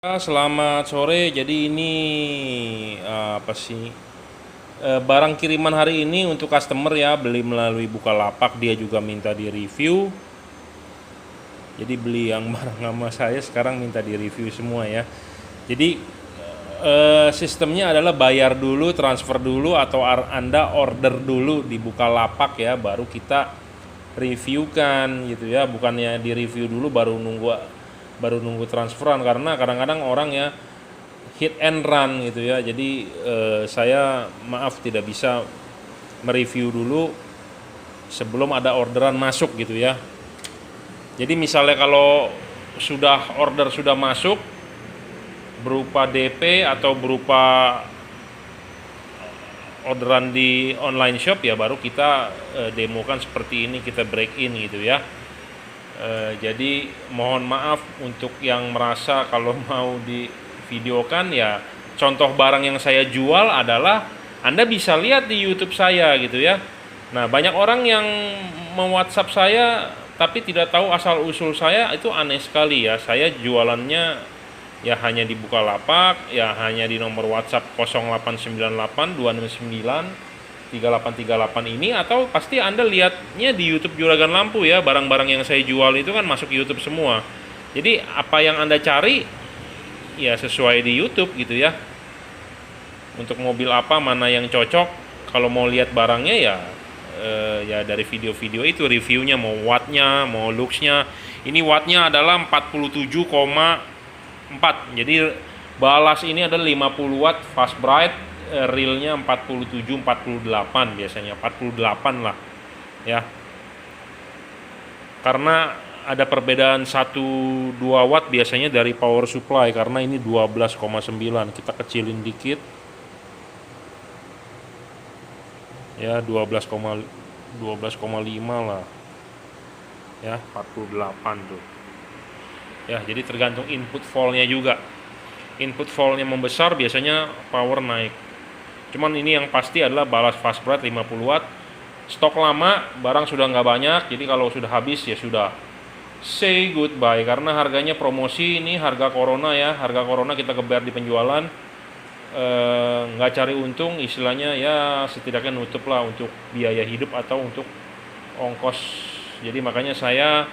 Selamat sore. Jadi ini apa sih? Barang kiriman hari ini untuk customer ya, beli melalui Bukalapak, dia juga minta di review. Jadi beli yang barang sama saya sekarang minta di review semua ya. Jadi sistemnya adalah bayar dulu, transfer dulu, atau Anda order dulu di Bukalapak ya, baru kita reviewkan gitu ya. Bukannya di review dulu baru nunggu transferan, karena kadang-kadang orang ya hit and run gitu ya. Jadi saya maaf tidak bisa mereview dulu sebelum ada orderan masuk gitu ya. Jadi misalnya kalau sudah masuk berupa DP atau berupa orderan di online shop ya, baru kita demokan seperti ini, kita break in gitu ya. Jadi mohon maaf untuk yang merasa kalau mau di videokan ya. Contoh barang yang saya jual adalah Anda bisa lihat di YouTube saya gitu ya. Nah, banyak orang yang me-WhatsApp saya tapi tidak tahu asal usul saya, itu aneh sekali ya. Saya jualannya ya hanya di Bukalapak, ya hanya di nomor WhatsApp 0898 269 3838 ini, atau pasti Anda lihatnya di YouTube Juragan Lampu ya. Barang-barang yang saya jual itu kan masuk YouTube semua. Jadi apa yang Anda cari ya sesuai di YouTube gitu ya. Untuk mobil apa, mana yang cocok, kalau mau lihat barangnya ya dari video-video itu reviewnya, mau wattnya, mau looksnya. Ini wattnya adalah 47,4. Jadi balas ini adalah 50 watt fast bright, realnya 47 48, biasanya 48 lah ya. Karena ada perbedaan 1-2 watt biasanya dari power supply, karena ini 12,9. Kita kecilin dikit ya, 12,5 lah ya, 48 tuh ya. Jadi tergantung input voltnya juga. Input voltnya membesar biasanya power naik. Cuman ini yang pasti adalah balas fast bright 50 watt. Stok lama, barang sudah nggak banyak, jadi kalau sudah habis ya sudah say goodbye. Karena harganya promosi, ini harga corona ya, harga corona kita geber di penjualan. Nggak cari untung, istilahnya ya setidaknya nutup lah untuk biaya hidup atau untuk ongkos. Jadi makanya saya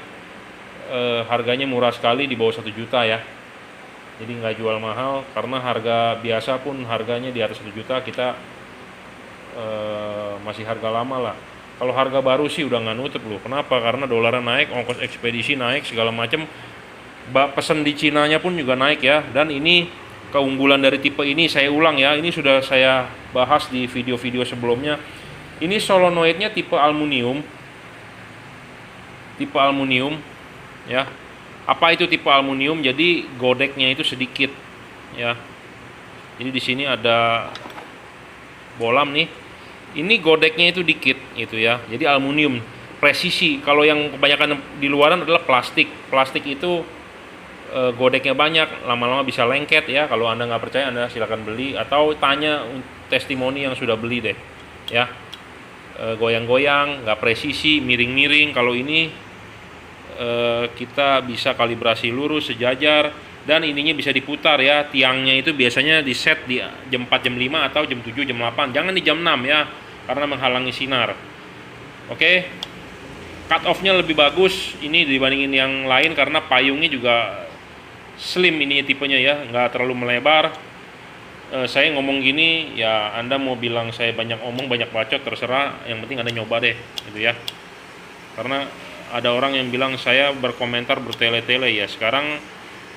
harganya murah sekali, di bawah 1 juta ya. Jadi nggak jual mahal, karena harga biasa pun harganya di atas 1 juta, kita masih harga lama lah. Kalau harga baru sih udah nggak nutup loh. Kenapa? Karena dolarnya naik, ongkos ekspedisi naik, segala macam. Pesan di Cinanya pun juga naik ya. Dan ini keunggulan dari tipe ini, saya ulang ya, ini sudah saya bahas di video-video sebelumnya. Ini solenoidnya tipe aluminium ya. Apa itu tipe aluminium? Jadi godeknya itu sedikit ya. Jadi di sini ada bolam nih. Ini godeknya itu dikit gitu ya. Jadi aluminium, presisi. Kalau yang kebanyakan di luaran adalah plastik. Plastik itu godeknya banyak, lama-lama bisa lengket ya. Kalau Anda nggak percaya, Anda silakan beli atau tanya testimoni yang sudah beli deh ya. Goyang-goyang, nggak presisi, miring-miring. Kalau ini kita bisa kalibrasi lurus, sejajar, dan ininya bisa diputar ya. Tiangnya itu biasanya di set di jam 4, jam 5, atau jam 7, jam 8. Jangan di jam 6 ya, karena menghalangi sinar. Oke. Cut off-nya lebih bagus ini dibandingin yang lain, karena payungnya juga slim ini tipenya ya, nggak terlalu melebar. Saya ngomong gini ya, Anda mau bilang saya banyak omong, banyak bacot, terserah. Yang penting Anda nyoba deh gitu ya. Karena ada orang yang bilang saya berkomentar bertele-tele ya. Sekarang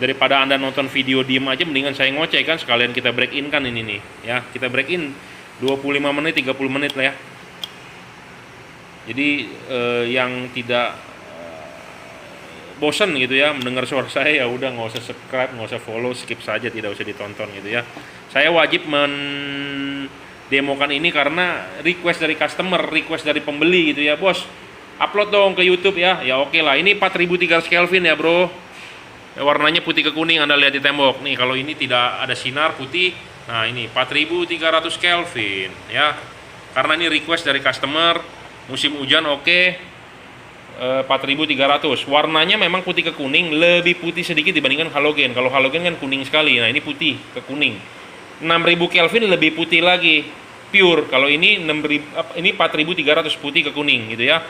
daripada Anda nonton video diem aja, mendingan saya ngoceh kan, sekalian kita break in kan ini nih ya. Kita break in 25 menit, 30 menit lah ya. Jadi yang tidak bosan gitu ya mendengar suara saya, ya udah nggak usah subscribe, nggak usah follow, skip saja, tidak usah ditonton gitu ya. Saya wajib mendemokan ini karena request dari customer, request dari pembeli gitu ya. Bos, upload dong ke YouTube ya. Ya oke lah. Ini 4300 Kelvin ya bro. Warnanya putih ke kuning, Anda lihat di tembok. Nih kalau ini tidak ada sinar putih. Nah ini 4300 Kelvin ya. Karena ini request dari customer. Musim hujan oke. 4300. Warnanya memang putih ke kuning, lebih putih sedikit dibandingkan halogen. Kalau halogen kan kuning sekali. Nah, ini putih ke kuning. 6000 Kelvin lebih putih lagi, pure. Kalau ini 6000, ini 4300 putih ke kuning gitu ya.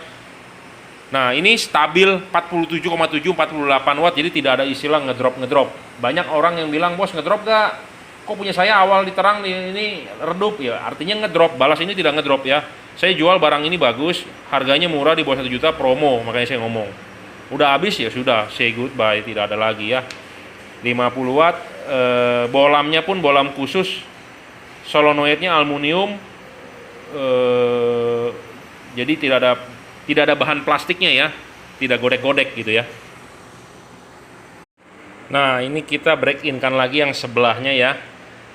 Nah, ini stabil 47,7 48 watt, jadi tidak ada istilah ngedrop. Banyak orang yang bilang, "Bos, ngedrop gak? Kok punya saya awal diterang ini redup?" Ya, artinya ngedrop. Balas ini tidak ngedrop ya. Saya jual barang ini bagus, harganya murah di bawah 1 juta, promo, makanya saya ngomong. Udah habis ya sudah, say goodbye, tidak ada lagi ya. 50 watt, bolamnya pun bolam khusus, solenoidnya aluminium, jadi tidak ada bahan plastiknya ya, tidak godek-godek gitu ya. Nah, ini kita break in kan lagi yang sebelahnya ya.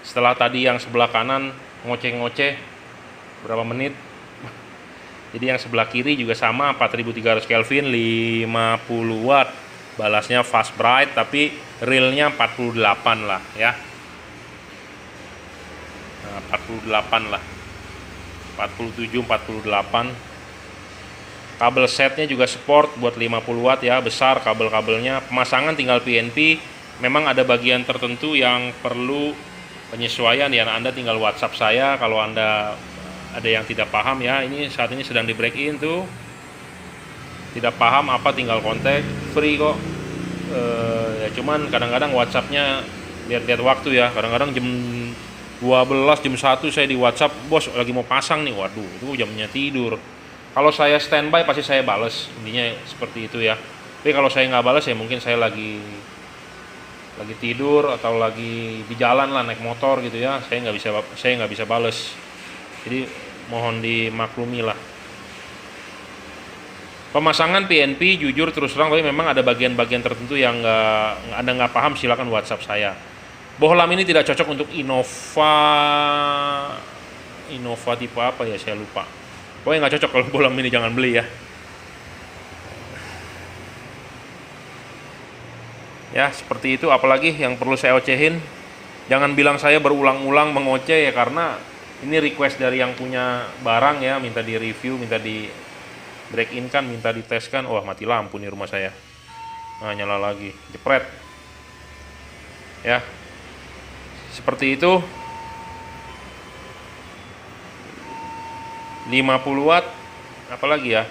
Setelah tadi yang sebelah kanan ngoceh-ngoceh berapa menit. Jadi yang sebelah kiri juga sama, 4300 Kelvin, 50 watt. Balasnya fast bright tapi realnya 48 lah ya. Nah, 48 lah. 47 48. Kabel setnya juga support buat 50 watt ya, besar kabel-kabelnya. Pemasangan tinggal PNP. Memang ada bagian tertentu yang perlu penyesuaian ya. Anda tinggal WhatsApp saya kalau Anda ada yang tidak paham ya. Ini saat ini sedang di break in tuh. Tidak paham apa tinggal kontak, free kok. Ya cuman kadang-kadang WhatsAppnya lihat-lihat waktu ya. Kadang-kadang jam 12, jam 1 saya di WhatsApp, "Bos, lagi mau pasang nih." Waduh, itu jamnya tidur. Kalau saya standby pasti saya bales, intinya seperti itu ya. Tapi kalau saya nggak bales ya mungkin saya lagi tidur atau lagi di jalan lah, naik motor gitu ya. Saya nggak bisa bales. Jadi mohon dimaklumi lah. Pemasangan PNP jujur terus terang, tapi memang ada bagian-bagian tertentu yang Anda nggak paham, silakan WhatsApp saya. Bohlam ini tidak cocok untuk Innova tipe apa ya, saya lupa. Pokoknya nggak cocok, kalau bohlam ini jangan beli ya. Ya seperti itu. Apalagi yang perlu saya ocehin, jangan bilang saya berulang-ulang mengoceh ya, karena ini request dari yang punya barang ya, minta di review, minta di break in kan, minta diteskan. Wah, mati lampu nih rumah saya. Nah, nyala lagi, jepret ya. Seperti itu. 50 watt apalagi ya.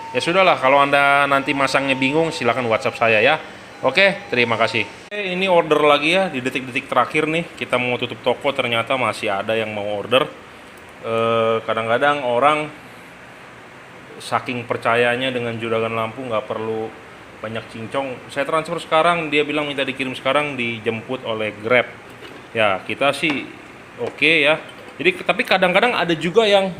Ya sudahlah, kalau Anda nanti masangnya bingung silakan WhatsApp saya ya. Oke, terima kasih. Ini order lagi ya, di detik-detik terakhir nih. Kita mau tutup toko, ternyata masih ada yang mau order. Kadang-kadang orang saking percayanya dengan juragan lampu nggak perlu banyak cincong. Saya transfer sekarang, dia bilang minta dikirim sekarang, dijemput oleh Grab. Ya kita sih oke ya. Jadi tapi kadang-kadang ada juga yang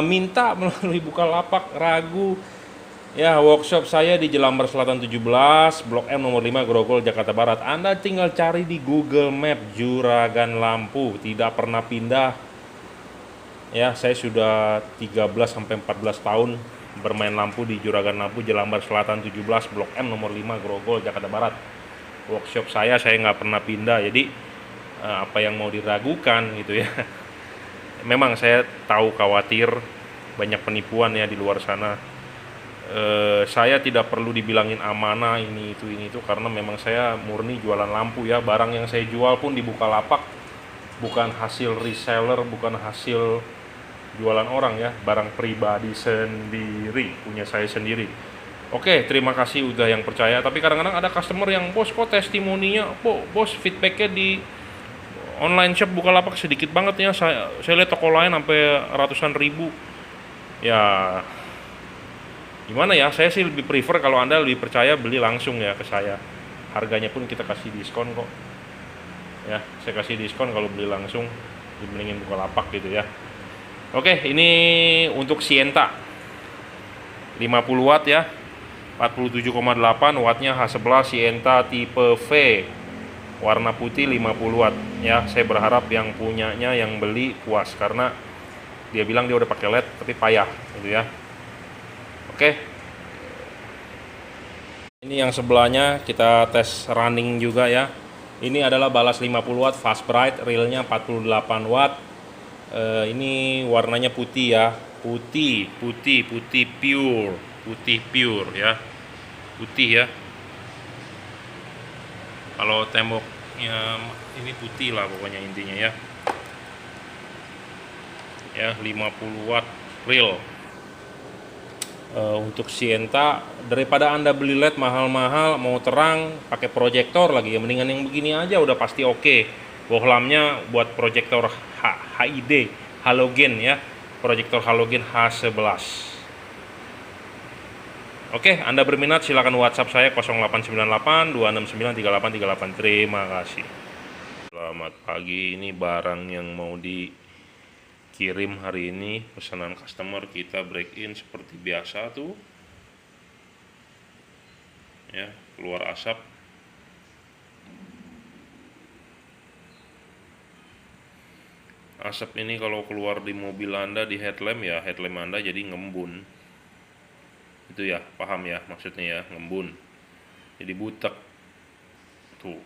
minta melalui Bukalapak, ragu. Ya, workshop saya di Jelambar Selatan 17, Blok M nomor 5, Grogol, Jakarta Barat. Anda tinggal cari di Google Map Juragan Lampu, tidak pernah pindah. Ya, saya sudah 13 sampai 14 tahun bermain lampu di Juragan Lampu Jelambar Selatan 17, Blok M nomor 5, Grogol, Jakarta Barat. Workshop saya nggak pernah pindah. Jadi apa yang mau diragukan gitu ya. Memang saya tahu, khawatir banyak penipuan ya di luar sana. Saya tidak perlu dibilangin amanah ini itu karena memang saya murni jualan lampu ya. Barang yang saya jual pun di Bukalapak bukan hasil reseller, bukan hasil jualan orang ya, barang pribadi sendiri, punya saya sendiri. Oke, terima kasih udah yang percaya. Tapi kadang-kadang ada customer yang, "Bos, kok testimoninya, bos feedbacknya di online shop Bukalapak sedikit banget ya, saya lihat toko lain sampai ratusan ribu." Ya gimana ya, saya sih lebih prefer kalau Anda lebih percaya beli langsung ya ke saya. Harganya pun kita kasih diskon kok ya, saya kasih diskon kalau beli langsung dibandingin Bukalapak gitu ya. Oke, ini untuk Sienta 50 watt ya, 47,8 wattnya H11 Sienta tipe V, warna putih, 50 watt ya. Saya berharap yang punyanya, yang beli puas, karena dia bilang dia udah pakai LED tapi payah gitu ya. Oke, ini yang sebelahnya kita tes running juga ya. Ini adalah balas 50 watt fast bright, realnya 48 watt. Ini warnanya putih ya, putih pure ya, putih ya. Kalau temboknya ini putih lah pokoknya intinya ya. Ya 50 watt real. Untuk Sienta, daripada Anda beli LED mahal-mahal mau terang pakai proyektor lagi, ya mendingan yang begini aja udah pasti oke. Bohlamnya buat proyektor HID halogen ya, proyektor halogen H11. Oke, Anda berminat silakan WhatsApp saya 0898 269 3838. Terima kasih. Selamat pagi, ini barang yang mau dikirim hari ini, pesanan customer kita break in seperti biasa tuh. Ya, keluar asap. Asap ini kalau keluar di mobil Anda, di headlamp ya, headlamp Anda jadi ngembun. Itu ya, paham ya maksudnya ya, ngembun. Jadi butek. Tuh.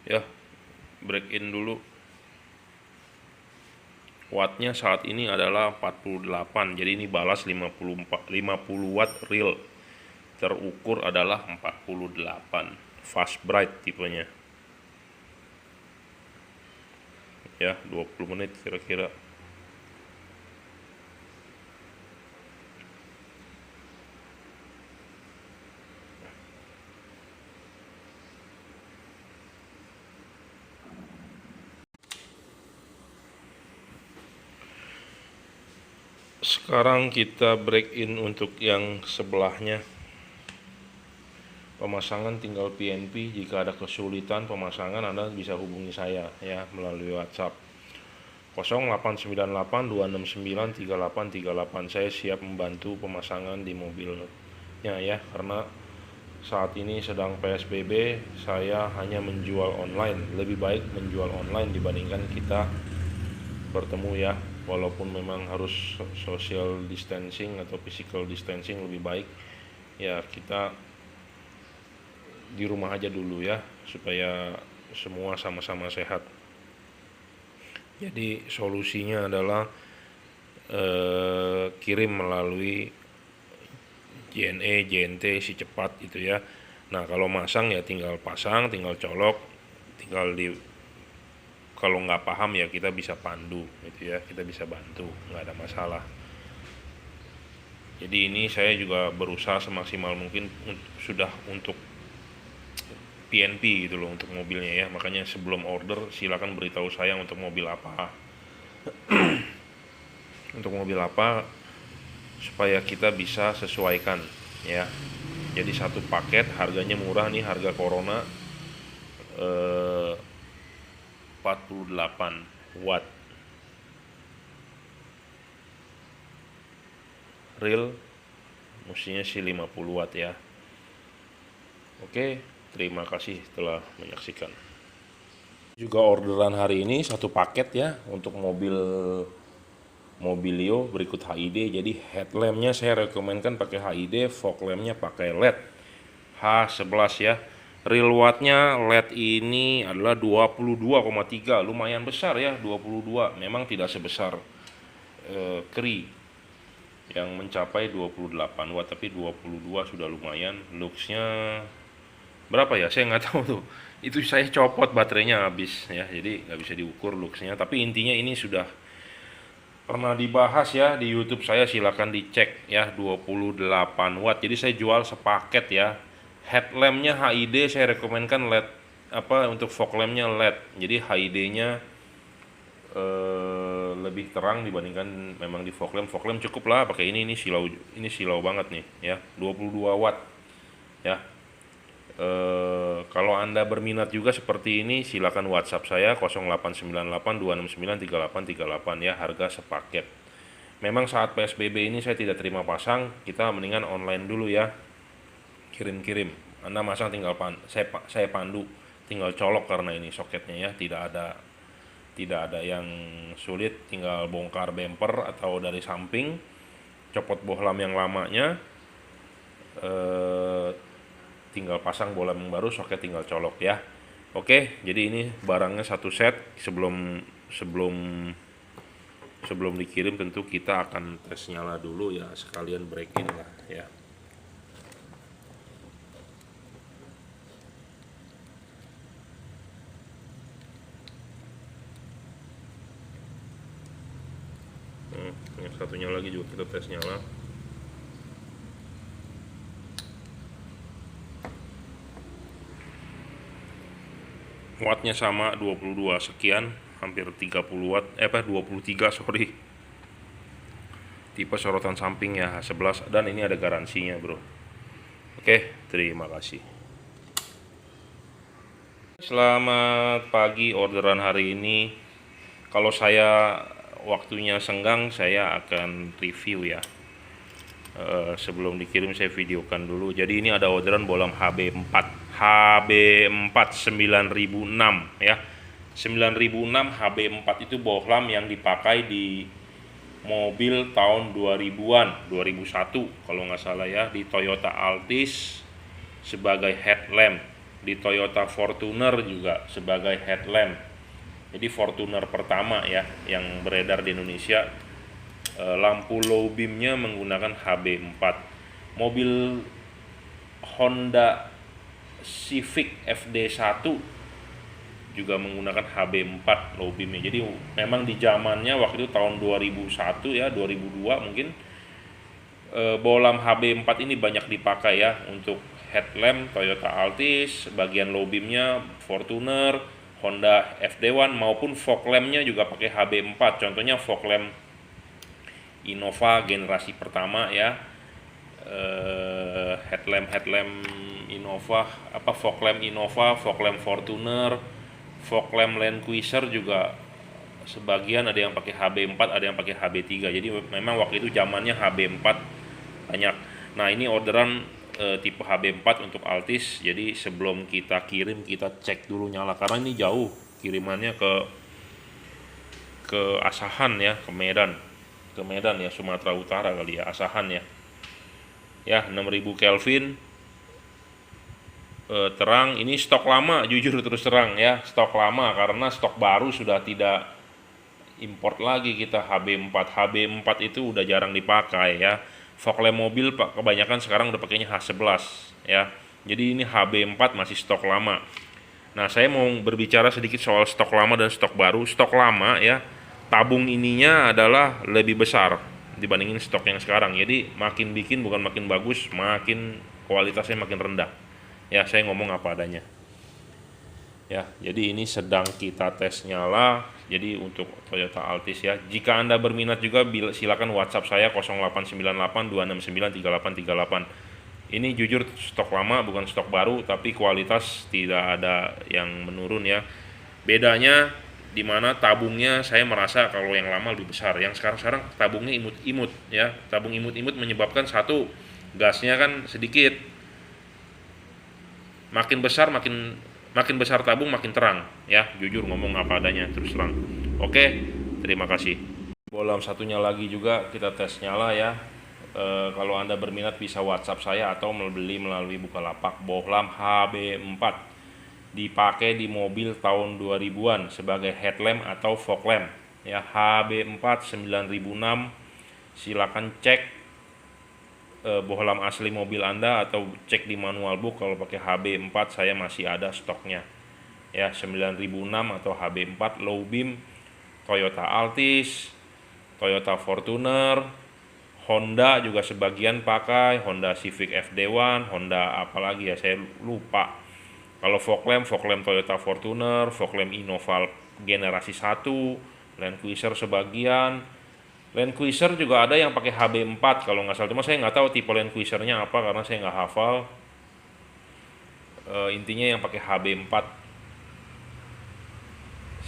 Ya, break in dulu. Wattnya saat ini adalah 48, jadi ini balas 50 watt real. Terukur adalah 48, fast bright tipenya. Ya, 20 menit kira-kira. Sekarang kita break in untuk yang sebelahnya. Pemasangan tinggal PNP. Jika ada kesulitan pemasangan, Anda bisa hubungi saya ya melalui WhatsApp 0898 269 3838. Saya siap membantu pemasangan di mobilnya ya, karena saat ini sedang PSBB. Saya hanya menjual online. Lebih baik menjual online dibandingkan kita bertemu ya. Walaupun memang harus social distancing atau physical distancing, lebih baik ya kita di rumah aja dulu ya, supaya semua sama-sama sehat. Jadi solusinya adalah kirim melalui JNE, JNT, si cepat itu ya. Nah kalau masang ya tinggal pasang, tinggal colok, tinggal kalau nggak paham ya kita bisa pandu gitu ya, kita bisa bantu, nggak ada masalah. Jadi ini saya juga berusaha semaksimal mungkin sudah untuk PNP gitu loh, untuk mobilnya ya. Makanya sebelum order silakan beritahu saya untuk mobil apa untuk mobil apa, supaya kita bisa sesuaikan ya. Jadi satu paket harganya murah nih, harga Corona 48 watt real, mestinya sih 50 watt ya. Oke, terima kasih telah menyaksikan. Juga orderan hari ini satu paket ya untuk Mobilio berikut HID. Jadi headlampnya saya rekomendkan pakai HID, fog lampnya pakai LED H11 ya. Real wattnya LED ini adalah 22,3, lumayan besar ya 22. Memang tidak sebesar Kri yang mencapai 28 watt, tapi 22 sudah lumayan. Luxnya berapa ya, saya nggak tahu tuh, itu saya copot baterainya habis ya, jadi nggak bisa diukur luxnya. Tapi intinya ini sudah pernah dibahas ya di YouTube saya, silakan dicek ya, 28 watt. Jadi saya jual sepaket ya. Headlampnya HID, saya rekomendkan LED untuk fog lampnya LED. Jadi HID-nya lebih terang dibandingkan memang di fog lamp. Fog lamp cukup lah pakai ini silau banget nih ya, 22 watt ya. Kalau Anda berminat juga seperti ini, silakan WhatsApp saya 0898 269 3838 ya, harga sepaket. Memang saat PSBB ini saya tidak terima pasang, kita mendingan online dulu ya. Kirim-kirim. Anda masang tinggal saya pandu, tinggal colok karena ini soketnya ya, tidak tidak ada yang sulit, tinggal bongkar bumper atau dari samping, copot bohlam yang lamanya, tinggal pasang bohlam yang baru, soket tinggal colok ya. Oke, jadi ini barangnya satu set. Sebelum dikirim tentu kita akan tes nyala dulu ya, sekalian break-in lah ya. Yang satunya lagi juga kita tes nyala. Wattnya sama 22 sekian, hampir 30 watt, 23 sorry. Tipe sorotan samping ya H11, dan ini ada garansinya bro. Oke, terima kasih. Selamat pagi, orderan hari ini. Kalau saya waktunya senggang, saya akan review ya. Sebelum dikirim saya videokan dulu. Jadi ini ada orderan bohlam HB4 9006 ya. 9006 HB4 itu bohlam yang dipakai di mobil tahun 2000-an, 2001 kalau nggak salah ya, di Toyota Altis sebagai headlamp, di Toyota Fortuner juga sebagai headlamp. Jadi Fortuner pertama ya yang beredar di Indonesia, lampu low beamnya menggunakan HB4. Mobil Honda Civic FD1 juga menggunakan HB4 low beamnya. Jadi memang di zamannya waktu itu tahun 2001 ya, 2002 mungkin, bohlam HB4 ini banyak dipakai ya untuk headlamp Toyota Altis, bagian low beamnya Fortuner, Honda FD1, maupun fog lampnya juga pakai HB4. Contohnya fog lamp Innova generasi pertama ya, headlamp Innova, fog lamp Innova, fog lamp Fortuner, fog lamp Land Cruiser juga sebagian ada yang pakai HB4, ada yang pakai HB3. Jadi memang waktu itu zamannya HB4 banyak. Nah, ini orderan tipe HB4 untuk Altis. Jadi sebelum kita kirim, kita cek dulu nyala, karena ini jauh kirimannya ke Asahan ya, ke Medan ya, Sumatera Utara kali ya, Asahan ya. Ya, 6000 Kelvin, terang. Ini stok lama, jujur terus terang ya, stok lama, karena stok baru sudah tidak import lagi kita HB4 itu udah jarang dipakai ya. Fog lamp mobil kebanyakan sekarang udah pakainya H11 ya. Jadi ini HB4 masih stok lama. Nah, saya mau berbicara sedikit soal stok lama dan stok baru. Stok lama ya, tabung ininya adalah lebih besar dibandingin stok yang sekarang. Jadi makin bikin bukan makin bagus, makin kualitasnya makin rendah. Ya, saya ngomong apa adanya. Ya, jadi ini sedang kita tes nyala. Jadi untuk Toyota Altis ya. Jika Anda berminat juga, silakan WhatsApp saya 0898 269 3838. Ini jujur stok lama bukan stok baru, tapi kualitas tidak ada yang menurun ya. Bedanya di mana tabungnya, saya merasa kalau yang lama lebih besar. Yang sekarang tabungnya imut-imut ya. Tabung imut-imut menyebabkan satu, gasnya kan sedikit. Makin besar tabung makin terang ya, jujur ngomong apa adanya, terus terang. Oke, terima kasih. Bohlam satunya lagi juga kita tes nyala ya. Kalau Anda berminat bisa WhatsApp saya atau beli melalui Bukalapak. Bohlam HB4 dipakai di mobil tahun 2000-an sebagai headlamp atau fog lamp ya. HB4 9006, silakan cek bohlam asli mobil Anda atau cek di manual book. Kalau pakai HB4 saya masih ada stoknya ya, 9006 atau HB4 low beam Toyota Altis, Toyota Fortuner, Honda juga sebagian pakai, Honda Civic FD1, Honda apalagi ya saya lupa. Kalau fog lamp Toyota Fortuner, fog lamp Innova generasi 1, Land Cruiser sebagian. Land Cruiser juga ada yang pakai HB4 kalau nggak salah, cuma saya nggak tahu tipe Land Cruisernya apa karena saya nggak hafal. Intinya yang pakai HB4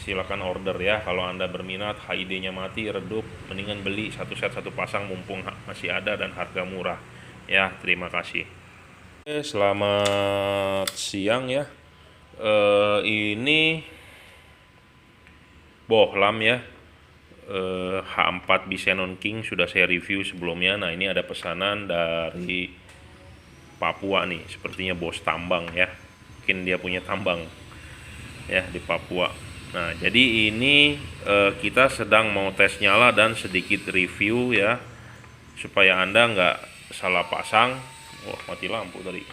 silakan order ya. Kalau Anda berminat, HID-nya mati, redup, mendingan beli satu set satu pasang mumpung masih ada dan harga murah ya. Terima kasih. Selamat siang ya. Ini bohlam ya, H4 Bisenon King sudah saya review sebelumnya. Nah ini ada pesanan dari Papua nih, sepertinya bos tambang ya, mungkin dia punya tambang ya di Papua. Nah jadi ini kita sedang mau tes nyala dan sedikit review ya, supaya Anda nggak salah pasang. Wah mati lampu tadi,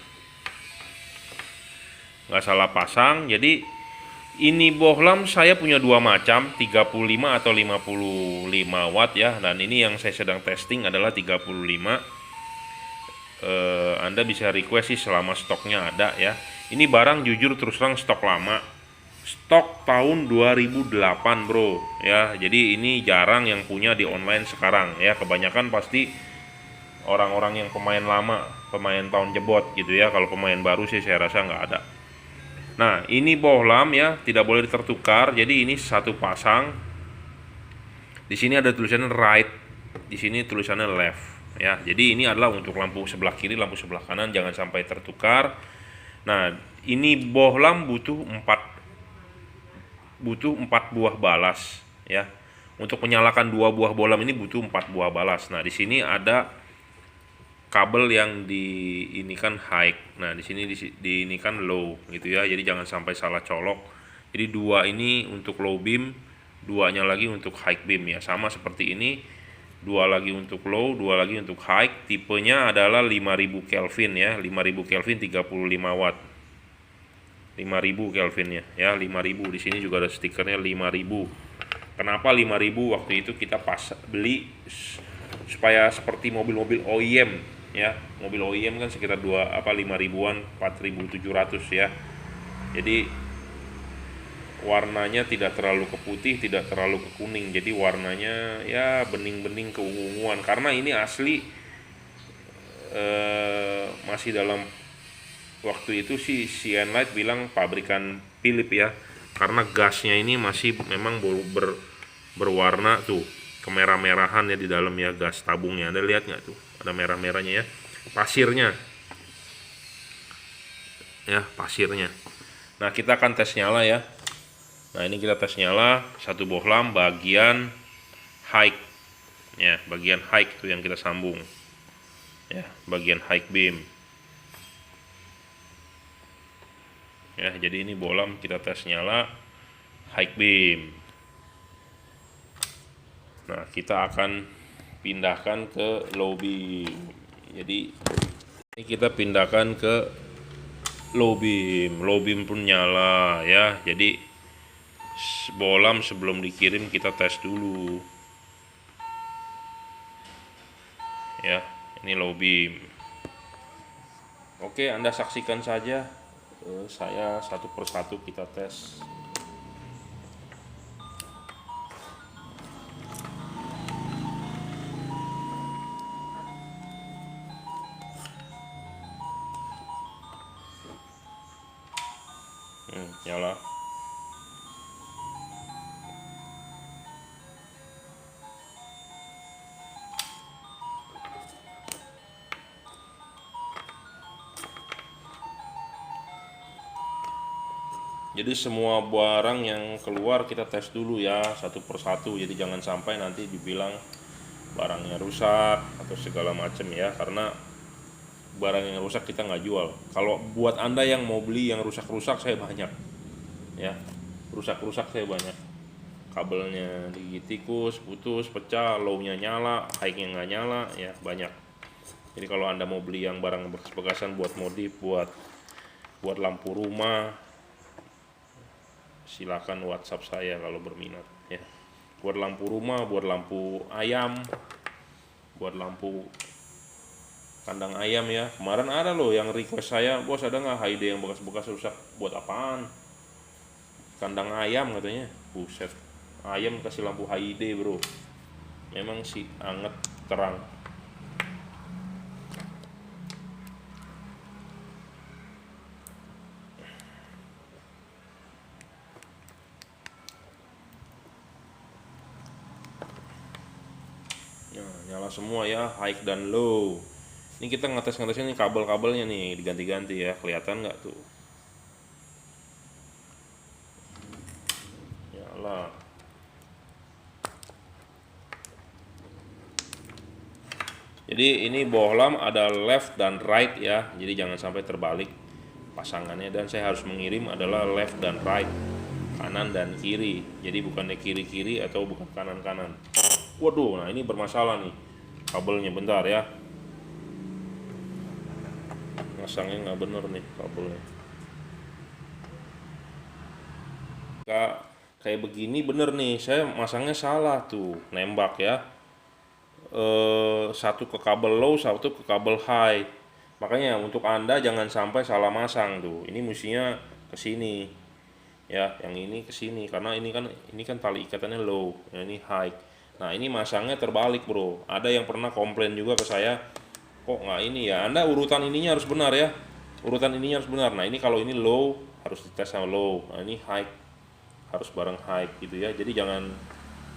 nggak salah pasang. Jadi ini bohlam saya punya dua macam, 35 atau 55 watt ya, dan ini yang saya sedang testing adalah 35. Anda bisa request sih selama stoknya ada ya. Ini barang jujur terus terang stok lama, stok tahun 2008 bro ya. Jadi ini jarang yang punya di online sekarang ya. Kebanyakan pasti orang-orang yang pemain lama, pemain tahun jebot gitu ya. Kalau pemain baru sih saya rasa nggak ada. Nah ini bohlam ya, tidak boleh tertukar. Jadi ini satu pasang. Di sini ada tulisannya right, di sini tulisannya left ya. Jadi ini adalah untuk lampu sebelah kiri, lampu sebelah kanan, jangan sampai tertukar. Nah ini bohlam butuh 4 buah balas ya. Untuk menyalakan 2 buah bohlam ini butuh 4 buah balas. Nah di sini ada kabel yang diinikan high, nah di sini diinikan low gitu ya. Jadi jangan sampai salah colok. Jadi 2 ini untuk low beam, 2-nya lagi untuk high beam ya. Sama seperti ini, 2 lagi untuk low, 2 lagi untuk high. Tipenya adalah 5000 Kelvin ya, 5000 Kelvin 35 watt. 5000 Kelvin ya, 5000. Di sini juga ada stikernya 5000. Kenapa 5000? Waktu itu kita beli supaya seperti mobil-mobil OEM ya. Mobil OEM kan sekitar 5.000-an, 4.700 ya. Jadi warnanya tidak terlalu ke putih, tidak terlalu ke kuning. Jadi warnanya ya bening-bening keunguan. Karena ini asli masih dalam waktu itu sih Cianlight bilang pabrikan Philips ya. Karena gasnya ini masih memang berwarna tuh kemerah-merahan ya di dalam ya, gas tabungnya. Anda lihat nggak tuh? Ada merah-merahnya ya. Pasirnya. Ya, pasirnya. Nah, kita akan tes nyala ya. Nah, ini kita tes nyala satu bohlam bagian high. Ya, bagian high itu yang kita sambung. Ya, bagian high beam. Ya, jadi ini bohlam kita tes nyala high beam. Nah, kita akan pindahkan ke low beam. Jadi ini kita pindahkan ke low beam. Low beam pun nyala ya. Jadi bohlam sebelum dikirim kita tes dulu. Ya, ini low beam. Oke, Anda saksikan saja. Saya satu persatu kita tes. Nyala. Jadi semua barang yang keluar kita tes dulu ya satu persatu. Jadi jangan sampai nanti dibilang barangnya rusak atau segala macam ya. Karena barang yang rusak kita nggak jual. Kalau buat Anda yang mau beli yang rusak-rusak, saya banyak ya. Rusak-rusak saya banyak. Kabelnya digigit tikus, putus, pecah, low-nya nyala, high-nya nggak nyala ya, banyak. Jadi kalau Anda mau beli yang barang bekas-bekasan buat modif, buat lampu rumah, silakan WhatsApp saya kalau berminat ya. Buat lampu rumah, buat lampu ayam, buat lampu kandang ayam ya. Kemarin ada loh yang request saya, bos ada nggak HID yang bekas-bekas rusak? Buat apaan? Kandang ayam katanya. Buset, ayam kasih lampu HID bro. Memang sih anget terang. Nah, nyala semua ya, high dan low. Ini kita ngetes ini kabel-kabelnya nih diganti-ganti ya, kelihatan nggak tuh? Nyala. Jadi ini bohlam ada left dan right ya, jadi jangan sampai terbalik pasangannya. Dan saya harus mengirim adalah left dan right, kanan dan kiri. Jadi bukannya kiri-kiri atau bukan kanan-kanan. Waduh, nah ini bermasalah nih kabelnya, bentar ya. Masangnya nggak bener nih kabelnya. Kayak begini bener nih, saya masangnya salah tuh, nembak ya. Satu ke kabel low, satu ke kabel high. Makanya untuk Anda jangan sampai salah masang tuh. Ini mestinya ke sini. Ya, yang ini ke sini karena ini kan tali ikatannya low, ya ini high. Nah, ini masangnya terbalik, Bro. Ada yang pernah komplain juga ke saya, kok nggak ini ya. Anda urutan ininya harus benar ya. Urutan ininya harus benar. Nah, ini kalau ini low harus dites sama low. Nah, ini high harus bareng high gitu ya. Jadi jangan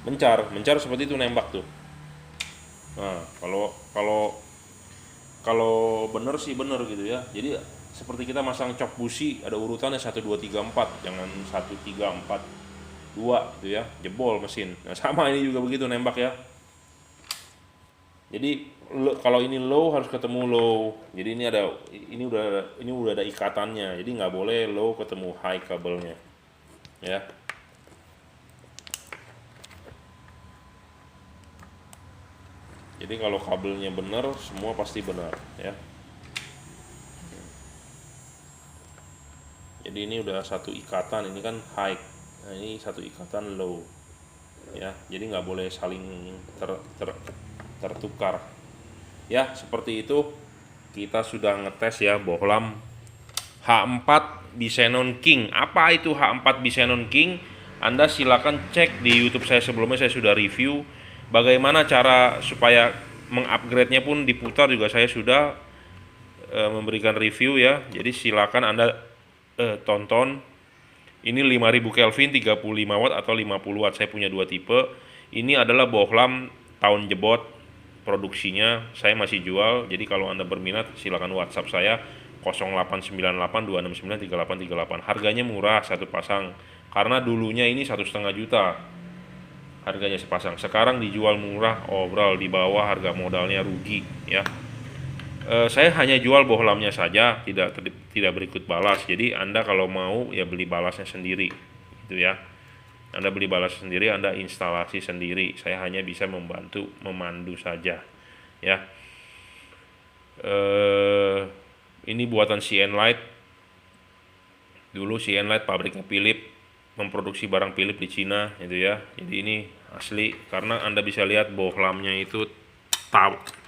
mencar seperti itu nembak tuh. Nah, kalau bener sih bener gitu ya. Jadi seperti kita masang cok busi, ada urutannya 1 2 3 4, jangan 1 3 4 2 gitu ya. Jebol mesin. Nah, sama ini juga begitu nembak ya. Jadi kalau ini low harus ketemu low. Jadi ini udah ada ikatannya. Jadi nggak boleh low ketemu high kabelnya. Ya. Jadi kalau kabelnya benar, semua pasti benar ya. Jadi ini udah satu ikatan, ini kan high. Nah, ini satu ikatan low. Ya, jadi nggak boleh saling tertukar. Ya, seperti itu. Kita sudah ngetes ya bohlam H4 Bisenon King. Apa itu H4 Bisenon King? Anda silakan cek di YouTube saya sebelumnya, saya sudah review. Bagaimana cara supaya mengupgrade-nya pun diputar juga saya sudah memberikan review ya. Jadi silakan Anda tonton. Ini 5000 Kelvin 35 watt atau 50 watt. Saya punya dua tipe. Ini adalah bohlam tahun jebot produksinya. Saya masih jual. Jadi kalau Anda berminat silakan WhatsApp saya 0898 269 3838. Harganya murah satu pasang. Karena dulunya ini 1,5 juta harganya sepasang. Sekarang dijual murah, obrol di bawah harga modalnya, rugi ya. Saya hanya jual bohlamnya saja, tidak berikut balas. Jadi Anda kalau mau ya beli balasnya sendiri gitu ya. Anda beli balas sendiri, Anda instalasi sendiri. Saya hanya bisa membantu memandu saja ya. Ini buatan CN Light. Dulu CN Light pabriknya Philips, memproduksi barang Philips di Cina gitu ya. Jadi ini asli karena Anda bisa lihat bohlamnya itu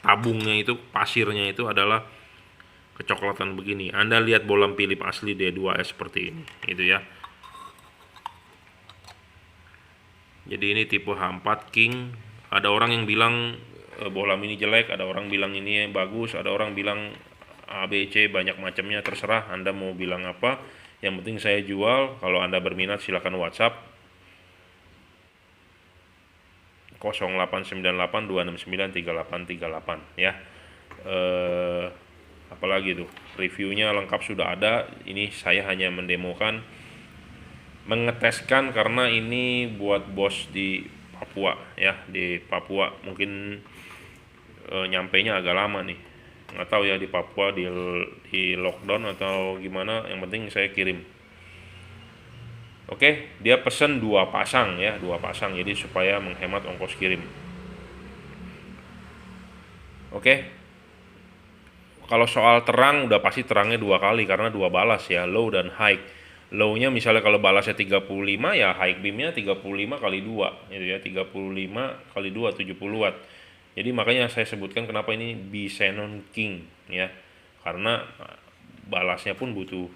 tabungnya itu, pasirnya itu adalah kecoklatan begini. Anda lihat bohlam Philips asli D2S seperti ini gitu ya. Jadi ini tipe H4 King. Ada orang yang bilang bohlam ini jelek, ada orang bilang ini bagus, ada orang bilang ABC, banyak macamnya, terserah Anda mau bilang apa. Yang penting saya jual. Kalau Anda berminat silakan WhatsApp 0898 269 3838 ya. Apalagi tuh reviewnya lengkap sudah ada. Ini saya hanya mendemokan, mengeteskan karena ini buat bos di Papua ya, di Papua mungkin nyampainya agak lama nih, nggak tahu ya di Papua di lockdown atau gimana. Yang penting saya kirim. Oke, dia pesen 2 pasang ya, 2 pasang, jadi supaya menghemat ongkos kirim. Oke, kalau soal terang udah pasti terangnya 2 kali karena 2 balas ya, low dan high. Low-nya misalnya kalau balasnya 35 ya high beam-nya 35 kali 2 gitu ya, 35 kali 2 70 watt. Jadi makanya saya sebutkan kenapa ini Bisenon King ya, karena balasnya pun butuh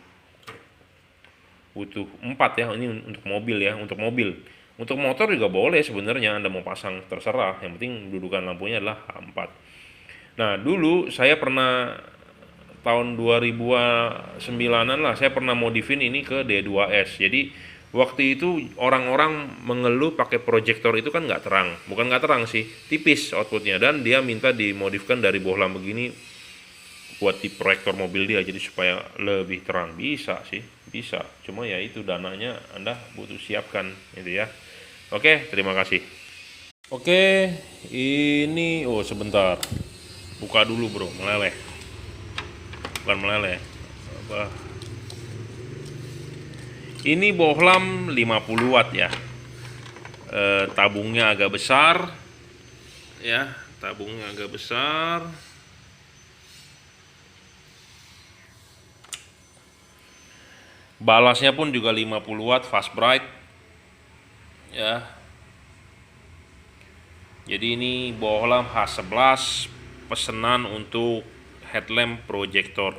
4 ya. Ini untuk mobil ya, untuk mobil. Untuk motor juga boleh sebenarnya, Anda mau pasang terserah, yang penting dudukan lampunya adalah H4. Nah, dulu saya pernah tahun 2009-an lah, saya pernah modifin ini ke D2S. Jadi waktu itu orang-orang mengeluh pakai proyektor itu kan nggak terang, bukan nggak terang sih, tipis outputnya, dan dia minta dimodifkan dari bohlam begini buat di proyektor mobil dia, jadi supaya lebih terang. Bisa sih, bisa, cuma ya itu dananya Anda butuh siapkan gitu ya. Oke, terima kasih. Oke, ini sebentar, Buka dulu bro, meleleh. Bukan meleleh. Apa? Ini bohlam 50 watt ya. Tabungnya agak besar. Ya, tabungnya agak besar. Balasnya pun juga 50 watt fast bright. Ya. Jadi ini bohlam H11 pesanan untuk headlamp projector.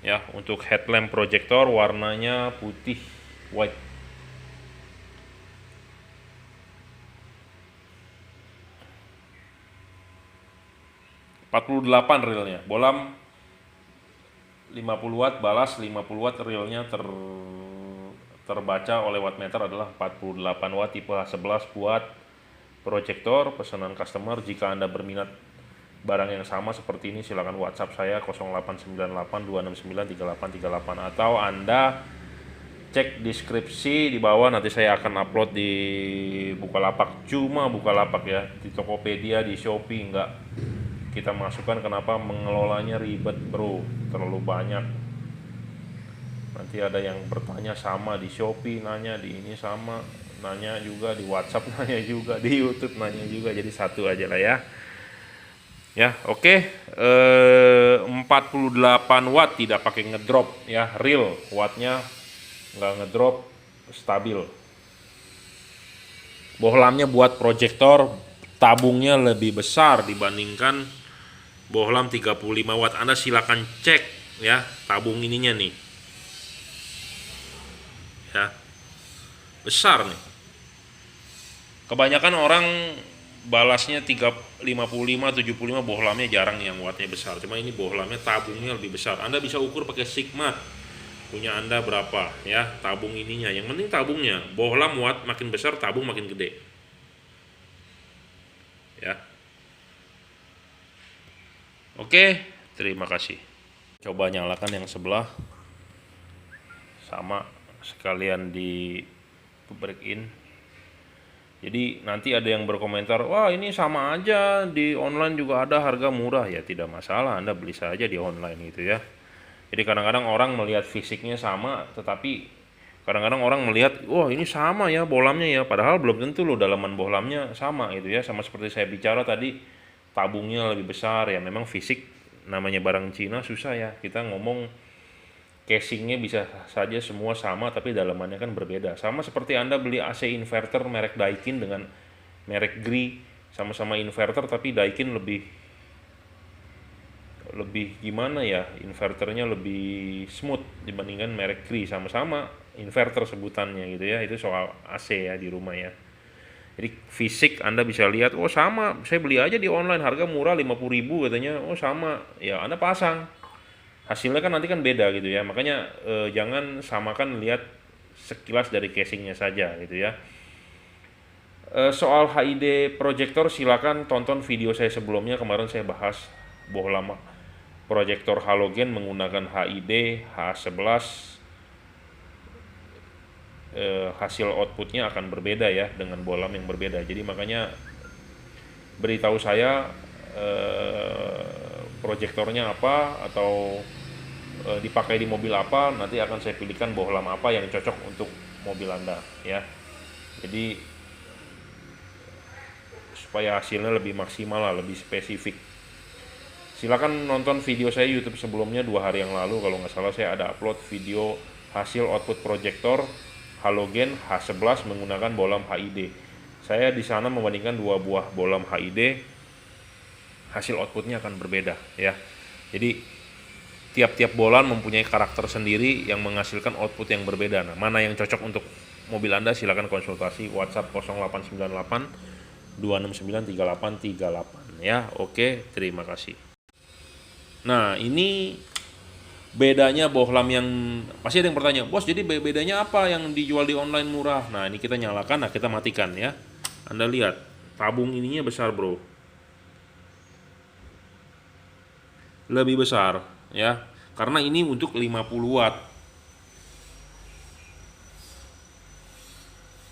Ya, untuk headlamp projector warnanya putih white. ...48 realnya. Bohlam 50 watt, balas 50 watt, realnya terbaca oleh wattmeter adalah 48 watt, tipe H11 buat proyektor pesanan customer. Jika Anda berminat barang yang sama seperti ini, silakan WhatsApp saya 0898 269 3838 atau Anda cek deskripsi di bawah, nanti saya akan upload di Bukalapak. Cuma Bukalapak ya, di Tokopedia, di Shopee enggak kita masukkan. Kenapa? Mengelolanya ribet bro, terlalu banyak. Nanti ada yang bertanya sama di Shopee, nanya di ini sama, nanya juga di WhatsApp, nanya juga di YouTube, nanya juga. Jadi satu aja lah ya. Ya, oke. 48 watt, tidak pakai ngedrop ya, real wattnya nggak ngedrop, stabil. Bohlamnya buat proyektor, tabungnya lebih besar dibandingkan bohlam 35 watt. Anda silakan cek ya tabung ininya nih. Ya. Besar nih. Kebanyakan orang balasnya 55 75 bohlamnya jarang yang wattnya besar. Cuma ini bohlamnya tabungnya lebih besar. Anda bisa ukur pakai Sigma. Punya Anda berapa ya tabung ininya. Yang penting tabungnya. Bohlam watt makin besar, tabung makin gede. Ya. Oke, terima kasih. Coba nyalakan yang sebelah. Sama sekalian di break in. Jadi nanti ada yang berkomentar, wah ini sama aja, di online juga ada harga murah. Ya tidak masalah, Anda beli saja di online gitu ya. Jadi kadang-kadang orang melihat fisiknya sama, tetapi kadang-kadang orang melihat, wah ini sama ya bohlamnya ya, padahal belum tentu loh dalaman bohlamnya sama gitu ya. Sama seperti saya bicara tadi, tabungnya lebih besar ya. Memang fisik namanya barang Cina susah ya, kita ngomong casingnya bisa saja semua sama tapi dalamannya kan berbeda. Sama seperti Anda beli AC inverter merek Daikin dengan merek Gree, sama-sama inverter tapi Daikin lebih gimana ya, inverternya lebih smooth dibandingkan merek Gree. Sama-sama inverter sebutannya gitu ya. Itu soal AC ya di rumah ya. Jadi fisik Anda bisa lihat, oh sama, saya beli aja di online harga murah 50.000 katanya, oh sama. Ya Anda pasang, hasilnya kan nanti kan beda gitu ya. Makanya jangan samakan, lihat sekilas dari casingnya saja gitu ya. Soal HID proyektor silakan tonton video saya sebelumnya. Kemarin saya bahas bohlam proyektor halogen menggunakan HID H11. Hasil outputnya akan berbeda ya dengan bohlam yang berbeda. Jadi makanya beritahu saya proyektornya apa atau dipakai di mobil apa, nanti akan saya pilihkan bohlam apa yang cocok untuk mobil Anda ya. Jadi supaya hasilnya lebih maksimal lah, lebih spesifik. Silakan nonton video saya YouTube sebelumnya 2 hari yang lalu, kalau nggak salah saya ada upload video hasil output proyektor halogen H11 menggunakan bohlam HID. Saya di sana membandingkan 2 buah bohlam HID, hasil outputnya akan berbeda ya. Jadi tiap-tiap bohlam mempunyai karakter sendiri yang menghasilkan output yang berbeda. Nah, mana yang cocok untuk mobil Anda, silakan konsultasi WhatsApp 0898 269 3838 ya. Oke, terima kasih. Nah, ini bedanya bohlam yang pasti ada yang bertanya, bos jadi bedanya apa yang dijual di online murah? Nah ini kita nyalakan, nah kita matikan ya. Anda lihat tabung ininya besar bro, lebih besar ya, karena ini untuk 50 watt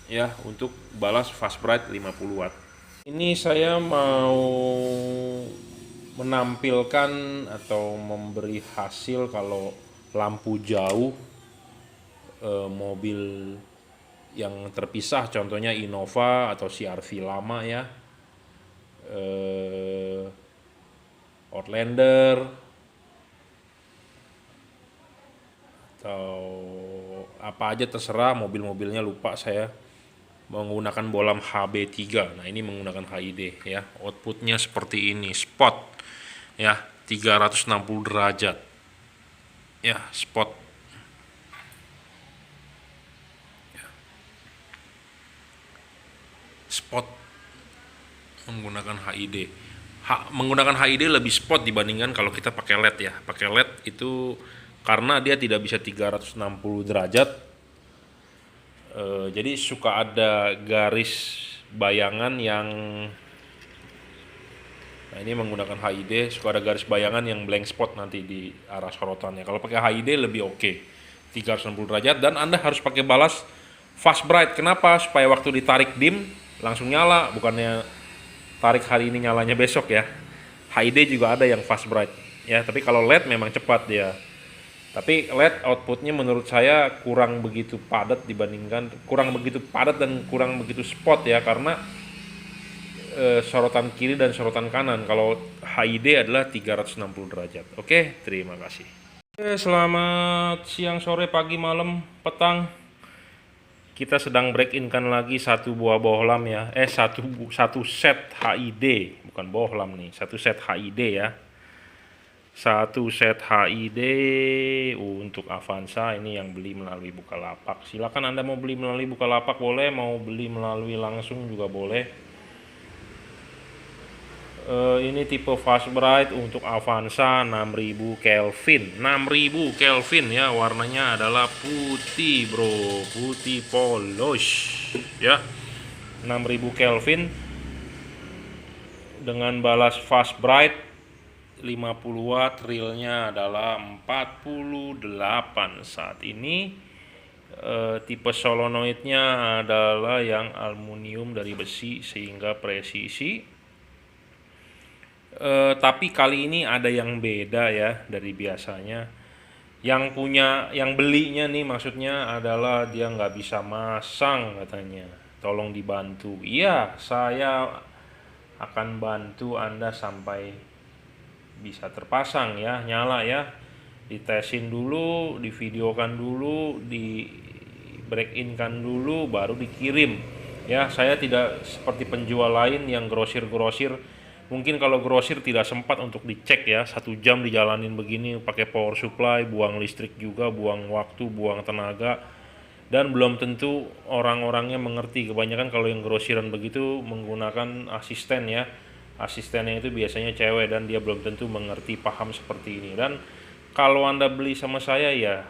ya, untuk balas fast bright 50 watt. Ini saya mau menampilkan atau memberi hasil kalau lampu jauh mobil yang terpisah, contohnya Innova atau CR-V lama ya, Outlander atau apa aja terserah mobil-mobilnya, lupa saya, menggunakan bolam HB3. Nah ini menggunakan HID ya, outputnya seperti ini, spot ya, 360 derajat ya, spot spot menggunakan HID. Menggunakan HID lebih spot dibandingkan kalau kita pakai LED ya. Pakai LED itu karena dia tidak bisa 360 derajat, jadi suka ada garis bayangan yang, nah ini menggunakan HID suka ada garis bayangan yang blank spot nanti di arah sorotannya. Kalau pakai HID lebih oke, 360 derajat, dan Anda harus pakai balas fast bright. Kenapa? Supaya waktu ditarik dim langsung nyala, bukannya tarik hari ini nyalanya besok ya. HID juga ada yang fast bright ya, tapi kalau LED memang cepat dia. Tapi LED outputnya menurut saya kurang begitu padat dan kurang begitu spot ya, karena sorotan kiri dan sorotan kanan. Kalau HID adalah 360 derajat. Oke, terima kasih. Selamat siang, sore, pagi, malam, petang. Kita sedang break in kan lagi satu buah bohlam ya, satu set HID, bukan bohlam nih, satu set HID ya, satu set HID untuk Avanza. Ini yang beli melalui Bukalapak. Silakan Anda mau beli melalui Bukalapak boleh, mau beli melalui langsung juga boleh. Ini tipe fast bright untuk Avanza 6000 Kelvin. 6000 Kelvin ya, warnanya adalah putih bro, putih polos ya. 6000 Kelvin dengan balas fast bright 50 watt, realnya adalah 48 saat ini. Tipe solenoidnya adalah yang aluminium dari besi sehingga presisi. Tapi kali ini ada yang beda ya dari biasanya. Yang belinya nih maksudnya adalah dia nggak bisa masang katanya. Tolong dibantu. Iya, saya akan bantu Anda sampai bisa terpasang ya, nyala ya. Ditesin dulu, divideokan dulu, di break in kan dulu, baru dikirim. Ya, saya tidak seperti penjual lain yang grosir-grosir. Mungkin kalau grosir tidak sempat untuk dicek ya, 1 jam dijalanin begini pakai power supply, buang listrik juga, buang waktu, buang tenaga, dan belum tentu orang-orangnya mengerti. Kebanyakan kalau yang grosiran begitu menggunakan asisten ya, asistennya itu biasanya cewek dan dia belum tentu mengerti, paham seperti ini. Dan kalau Anda beli sama saya ya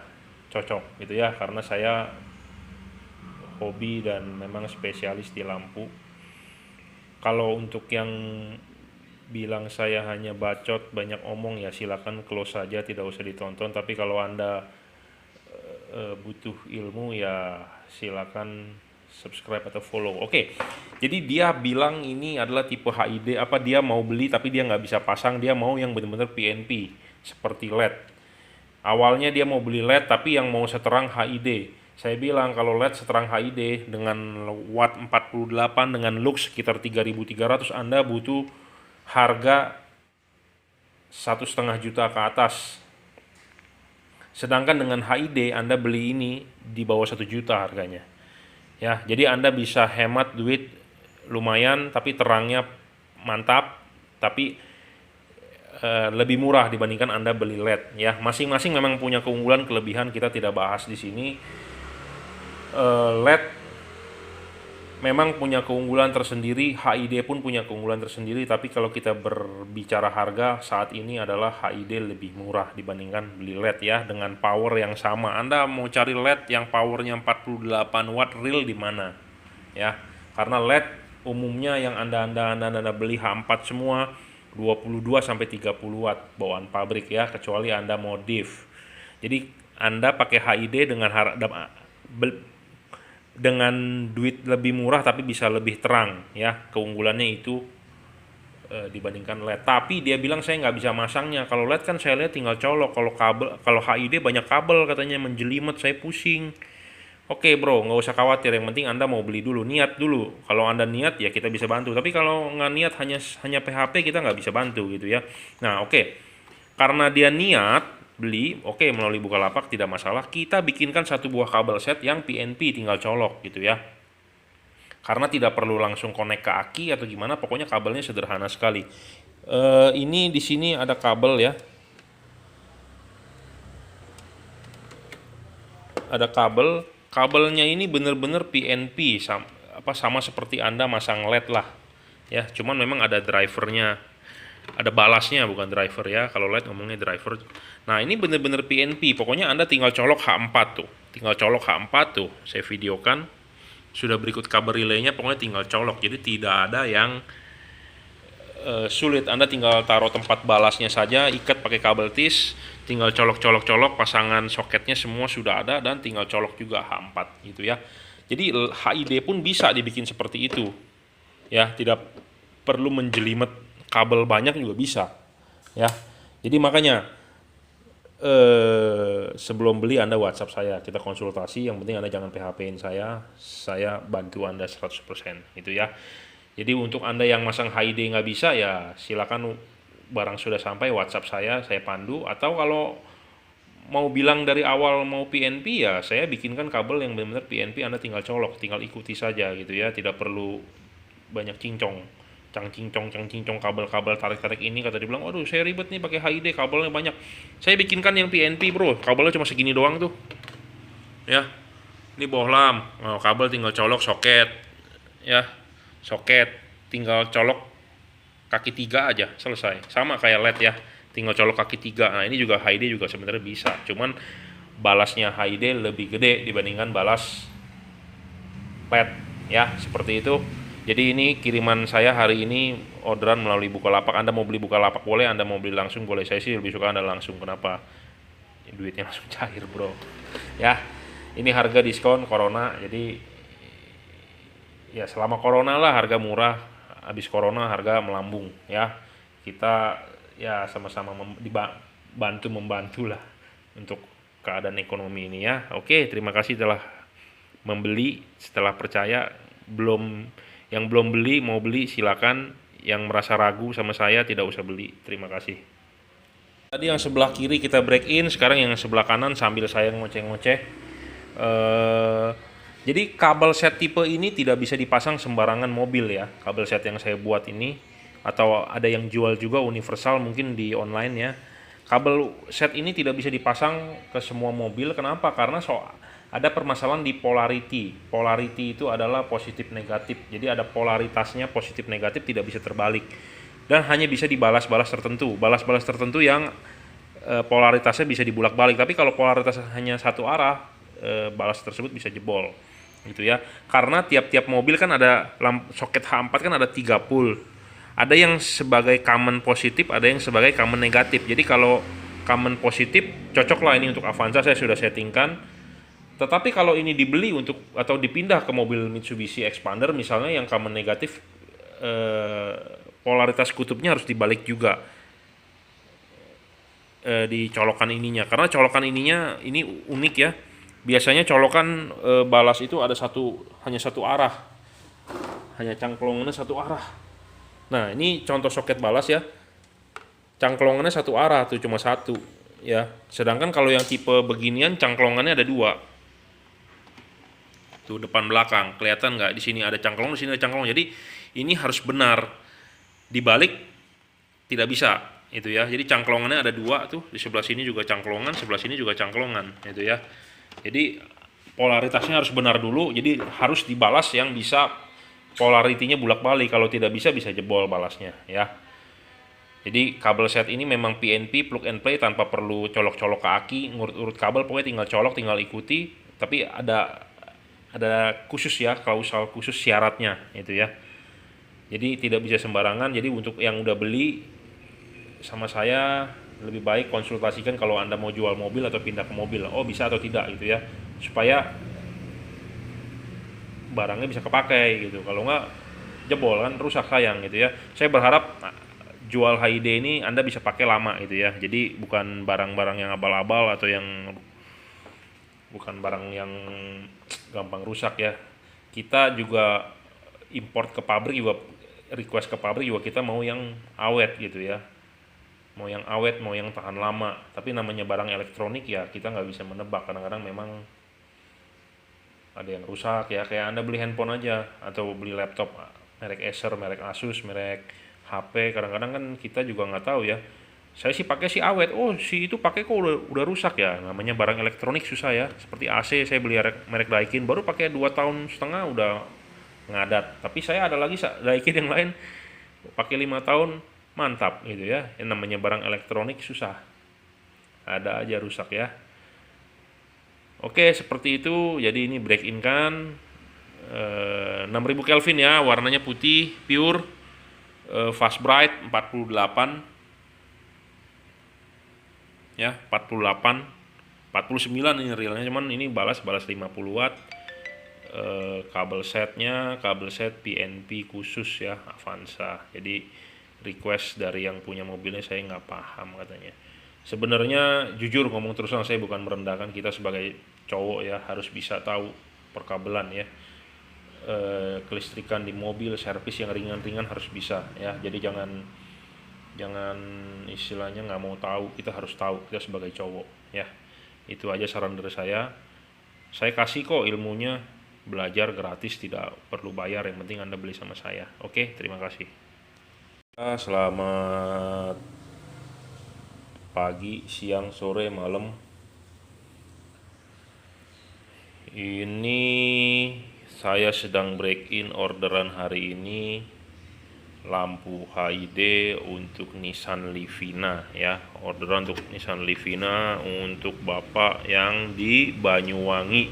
cocok gitu ya, karena saya hobi dan memang spesialis di lampu. Kalau untuk yang bilang saya hanya bacot, banyak omong, ya silakan close saja, tidak usah ditonton. Tapi kalau Anda butuh ilmu ya silakan subscribe atau follow. Oke, jadi dia bilang ini adalah tipe HID, apa dia mau beli tapi dia nggak bisa pasang, dia mau yang benar-benar PNP seperti LED. Awalnya dia mau beli LED tapi yang mau seterang HID. Saya bilang kalau LED seterang HID dengan watt 48 dengan lux sekitar 3.300, Anda butuh harga 1,5 juta ke atas. Sedangkan dengan HID Anda beli ini di bawah 1 juta harganya. Ya, jadi Anda bisa hemat duit lumayan tapi terangnya mantap, tapi lebih murah dibandingkan Anda beli LED ya. Masing-masing memang punya keunggulan kelebihan, kita tidak bahas di sini. LED memang punya keunggulan tersendiri, HID pun punya keunggulan tersendiri, tapi kalau kita berbicara harga saat ini adalah HID lebih murah dibandingkan beli LED ya, dengan power yang sama. Anda mau cari LED yang powernya 48 watt real di mana? Ya, karena LED umumnya yang Anda beli H4 semua 22 sampai 30 watt bawaan pabrik ya, kecuali Anda modif. Jadi Anda pakai HID dengan duit lebih murah tapi bisa lebih terang ya, keunggulannya itu dibandingkan LED. Tapi dia bilang saya nggak bisa masangnya. Kalau LED kan saya lihat tinggal colok. Kalau HID banyak kabel katanya menjelimet, saya pusing. Oke bro, nggak usah khawatir. Yang penting Anda mau beli dulu, niat dulu. Kalau Anda niat ya kita bisa bantu. Tapi kalau nggak niat hanya PHP kita nggak bisa bantu gitu ya. Nah oke, karena dia niat beli, oke melalui Bukalapak tidak masalah. Kita bikinkan satu buah kabel set yang PNP tinggal colok gitu ya. Karena tidak perlu langsung connect ke aki atau gimana, pokoknya kabelnya sederhana sekali. Ini di sini ada kabel ya. Ada kabelnya ini bener-bener PNP sama seperti Anda masang LED lah ya, cuman memang ada drivernya, ada balasnya bukan driver ya, kalau LED ngomongnya driver. Nah ini bener-bener PNP, pokoknya Anda tinggal colok H4 tuh, saya videokan, sudah berikut kabel relaynya, pokoknya tinggal colok, jadi tidak ada yang sulit. Anda tinggal taruh tempat balasnya saja, ikat pakai kabel tis, tinggal colok, pasangan soketnya semua sudah ada, dan tinggal colok juga H4 gitu ya. Jadi HID pun bisa dibikin seperti itu ya, tidak perlu menjelimet kabel banyak juga bisa ya. Jadi makanya sebelum beli Anda WhatsApp saya, kita konsultasi, yang penting Anda jangan PHP-in saya bantu Anda 100% gitu ya. Jadi untuk Anda yang masang HID nggak bisa ya silakan, barang sudah sampai WhatsApp saya pandu. Atau kalau mau bilang dari awal mau PNP ya saya bikinkan kabel yang benar-benar PNP, Anda tinggal colok, tinggal ikuti saja gitu ya. Tidak perlu banyak cang-cincong kabel-kabel tarik-tarik ini. Kata dibilang, waduh saya ribet nih pakai HID, kabelnya banyak. Saya bikinkan yang PNP bro, kabelnya cuma segini doang tuh ya. Ini bohlam, kabel tinggal colok soket ya, soket tinggal colok kaki 3 aja selesai, sama kayak LED ya, tinggal colok kaki 3. Nah ini juga HID juga sebenarnya bisa, cuman balasnya HID lebih gede dibandingkan balas LED ya, seperti itu. Jadi ini kiriman saya hari ini, orderan melalui Bukalapak. Anda mau beli Bukalapak boleh, Anda mau beli langsung boleh. Saya sih lebih suka Anda langsung, kenapa? Duitnya langsung cair bro ya. Ini harga diskon corona, jadi ya selama corona lah harga murah, habis corona harga melambung ya. Kita ya sama-sama membantu lah untuk keadaan ekonomi ini ya. Oke, terima kasih telah membeli, setelah percaya. Yang belum beli mau beli silakan, yang merasa ragu sama saya tidak usah beli. Terima kasih. Tadi yang sebelah kiri kita break in, sekarang yang sebelah kanan sambil saya ngoceh-ngoceh. Jadi kabel set tipe ini tidak bisa dipasang sembarangan mobil ya. Kabel set yang saya buat ini, atau ada yang jual juga universal mungkin di online ya. Kabel set ini tidak bisa dipasang ke semua mobil. Kenapa? Karena ada permasalahan di polarity. Polarity itu adalah positif negatif. Jadi ada polaritasnya, positif negatif tidak bisa terbalik. Dan hanya bisa di balas-balas tertentu. Balas-balas tertentu yang polaritasnya bisa dibulak-balik. Tapi kalau polaritasnya hanya satu arah, balas tersebut bisa jebol gitu ya. Karena tiap-tiap mobil kan ada soket H4 kan ada 3 pul. Ada yang sebagai common positif, ada yang sebagai common negatif. Jadi kalau common positif cocok lah ini untuk Avanza, saya sudah settingkan. Tetapi kalau ini dibeli atau dipindah ke mobil Mitsubishi Expander misalnya yang common negatif, polaritas kutubnya harus dibalik juga di colokan ininya. Karena colokan ininya ini unik ya. Biasanya colokan balas itu ada hanya satu arah, hanya cangklongannya satu arah. Nah ini contoh soket balas ya, cangklongannya satu arah tuh, cuma satu ya. Sedangkan kalau yang tipe beginian cangklongannya ada 2 tuh, depan belakang. Kelihatan nggak? Di sini ada cangklong, di sini ada cangklong. Jadi ini harus benar, dibalik tidak bisa itu ya. Jadi cangklongannya ada 2 tuh, di sebelah sini juga cangklongan, sebelah sini juga cangklongan itu ya. Jadi polaritasnya harus benar dulu, jadi harus dibalas yang bisa polaritinya bulak-balik. Kalau tidak bisa jebol balasnya ya. Jadi kabel set ini memang PNP, plug and play, tanpa perlu colok-colok ke aki, ngurut-urut kabel, pokoknya tinggal colok, tinggal ikuti. Tapi ada khusus ya, klausal khusus syaratnya itu ya. Jadi tidak bisa sembarangan. Jadi untuk yang udah beli sama saya, lebih baik konsultasikan kalau Anda mau jual mobil atau pindah ke mobil. Oh bisa atau tidak gitu ya, supaya barangnya bisa kepakai gitu. Kalau nggak jebol kan, rusak sayang gitu ya. Saya berharap jual HID ini Anda bisa pakai lama gitu ya. Jadi bukan barang-barang yang abal-abal atau yang bukan barang yang gampang rusak ya. Kita juga import ke pabrik juga, request ke pabrik juga kita mau yang awet gitu ya, mau yang awet, mau yang tahan lama. Tapi namanya barang elektronik ya kita nggak bisa menebak, kadang-kadang memang ada yang rusak ya. Kayak Anda beli handphone aja atau beli laptop merek Acer, merek Asus, merek HP, kadang-kadang kan kita juga nggak tahu ya. Saya sih pakai si awet, oh si itu pakai kok udah rusak ya. Namanya barang elektronik susah ya. Seperti AC saya beli merek Daikin baru pakai 2,5 tahun udah ngadat. Tapi saya ada lagi Daikin yang lain pakai 5 tahun mantap gitu ya. Yang namanya barang elektronik susah, ada aja rusak ya. Oke, seperti itu. Jadi ini break in kan 6000 Kelvin ya, warnanya putih pure, fast bright 48 ya, 48 49 ini realnya, cuman ini balas 50 watt. Kabel set PNP khusus ya, Avanza. Jadi request dari yang punya mobilnya, saya nggak paham katanya. Sebenarnya jujur ngomong terus terang, saya bukan merendahkan, kita sebagai cowok ya harus bisa tahu perkabelan ya. Kelistrikan di mobil, servis yang ringan-ringan harus bisa ya. Jadi jangan istilahnya nggak mau tahu, kita harus tahu, kita sebagai cowok ya. Itu aja saran dari saya kasih kok ilmunya, belajar gratis, tidak perlu bayar, yang penting Anda beli sama saya. Oke, terima kasih. Selamat pagi, siang, sore, malam. Ini saya sedang break in orderan hari ini lampu HID untuk Nissan Livina ya. Orderan untuk Nissan Livina untuk Bapak yang di Banyuwangi.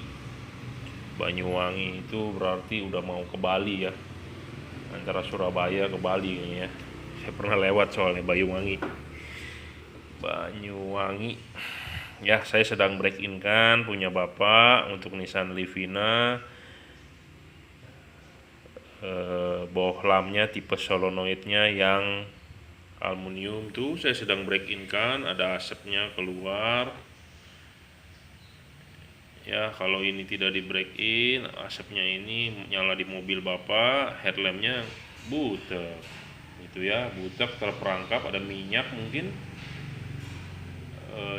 Banyuwangi itu berarti udah mau ke Bali ya. Antara Surabaya ke Bali ini ya. Saya pernah lewat soalnya Banyuwangi. Ya, saya sedang break in kan punya Bapak untuk Nissan Livina. Bohlamnya tipe solenoidnya yang aluminium tuh saya sedang break in kan, ada asapnya keluar ya. Kalau ini tidak di break in, asapnya ini nyala di mobil Bapak, headlampnya butek itu ya, butek terperangkap, ada minyak mungkin.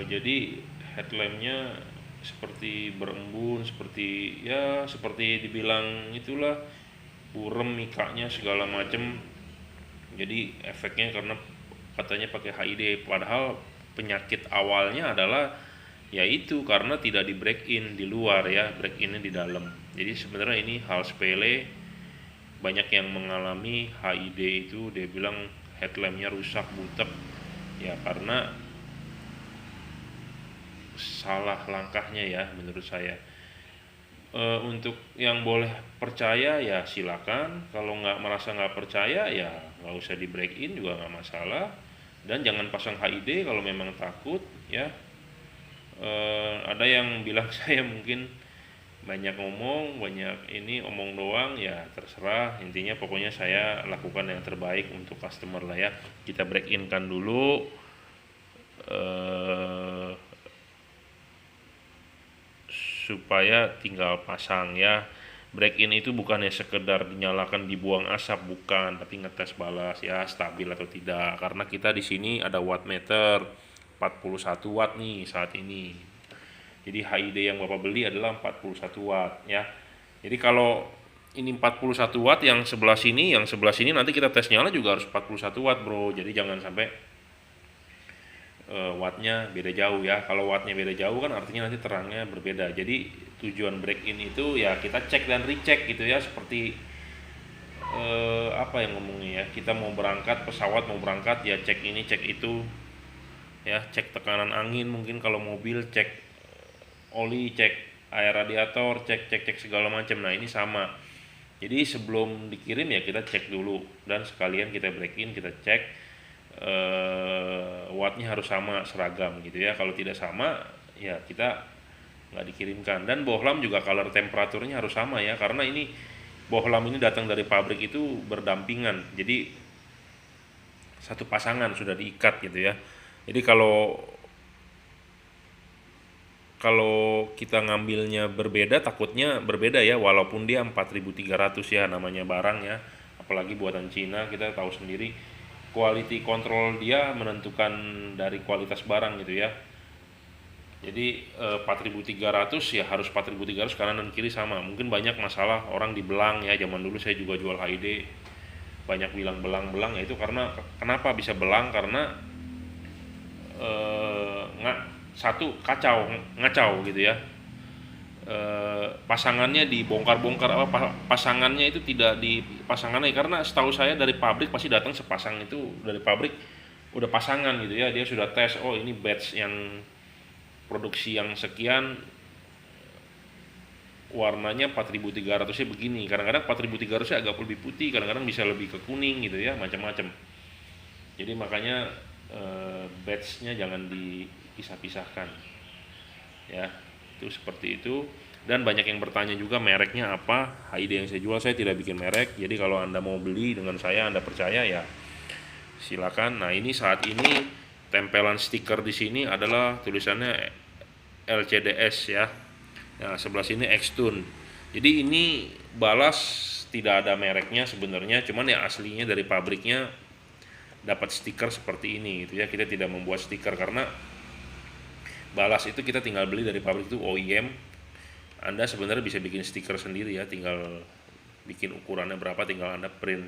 Jadi headlampnya seperti berembun, seperti ya seperti dibilang itulah burem, mikanya segala macem. Jadi efeknya karena katanya pakai HID, padahal penyakit awalnya adalah yaitu karena tidak di break in di luar ya, break innya di dalam. Jadi sebenarnya ini hal sepele, banyak yang mengalami HID itu dia bilang headlampnya rusak, butek ya, karena salah langkahnya ya menurut saya. Untuk yang boleh percaya ya silakan, kalau merasa nggak percaya ya nggak usah di break in juga nggak masalah, dan jangan pasang HID kalau memang takut ya. Ada yang bilang saya mungkin banyak ngomong, banyak ini omong doang ya, terserah, intinya pokoknya saya lakukan yang terbaik untuk customer lah ya. Kita break in kan dulu, supaya tinggal pasang ya. Break in itu bukannya sekedar dinyalakan dibuang asap, bukan, tapi ngetes balas ya stabil atau tidak. Karena kita di sini ada wattmeter 41 watt nih saat ini. Jadi HID yang Bapak beli adalah 41 watt ya. Jadi kalau ini 41 watt, yang sebelah sini nanti kita tes nyala juga harus 41 watt bro. Jadi jangan sampai wattnya beda jauh ya. Kalau wattnya beda jauh kan artinya nanti terangnya berbeda. Jadi tujuan break in itu ya kita cek dan recheck gitu ya, seperti apa yang ngomongnya ya, kita mau berangkat, pesawat mau berangkat ya, cek ini cek itu ya, cek tekanan angin mungkin kalau mobil, cek oli, cek air radiator, cek segala macam. Nah ini sama, jadi sebelum dikirim ya kita cek dulu, dan sekalian kita break in, kita cek wattnya harus sama, seragam gitu ya. Kalau tidak sama ya kita nggak dikirimkan. Dan bohlam juga color temperaturnya harus sama ya, karena ini bohlam ini datang dari pabrik itu berdampingan, jadi satu pasangan sudah diikat gitu ya. Jadi kalau kalau kita ngambilnya berbeda, takutnya berbeda ya, walaupun dia 4.300 ya, namanya barang ya, apalagi buatan Cina, kita tahu sendiri quality control dia menentukan dari kualitas barang gitu ya. Jadi 4.300 ya harus 4.300 kanan dan kiri sama. Mungkin banyak masalah orang dibelang ya, zaman dulu saya juga jual HID banyak bilang belang-belang, ya itu karena kenapa bisa belang, karena nggak satu ngacau gitu ya. Pasangannya dibongkar-bongkar, pasangannya itu tidak dipasangannya, karena setahu saya dari pabrik pasti datang sepasang, itu dari pabrik udah pasangan gitu ya, dia sudah tes, oh ini batch yang produksi yang sekian warnanya 4.300-nya begini, kadang-kadang 4.300-nya agak lebih putih, kadang-kadang bisa lebih ke kuning gitu ya, macam-macam. Jadi makanya batch-nya jangan dipisah-pisahkan ya, itu seperti itu. Dan banyak yang bertanya juga mereknya apa, HID yang saya jual saya tidak bikin merek, jadi kalau Anda mau beli dengan saya, Anda percaya ya silakan. Nah ini saat ini tempelan stiker di sini adalah tulisannya LCDS ya. Nah sebelah sini Xtune. Jadi ini balas tidak ada mereknya sebenarnya, cuman ya aslinya dari pabriknya dapat stiker seperti ini gitu ya. Kita tidak membuat stiker karena balas itu kita tinggal beli dari pabrik, itu OEM. Anda sebenarnya bisa bikin stiker sendiri ya, tinggal bikin ukurannya berapa, tinggal Anda print.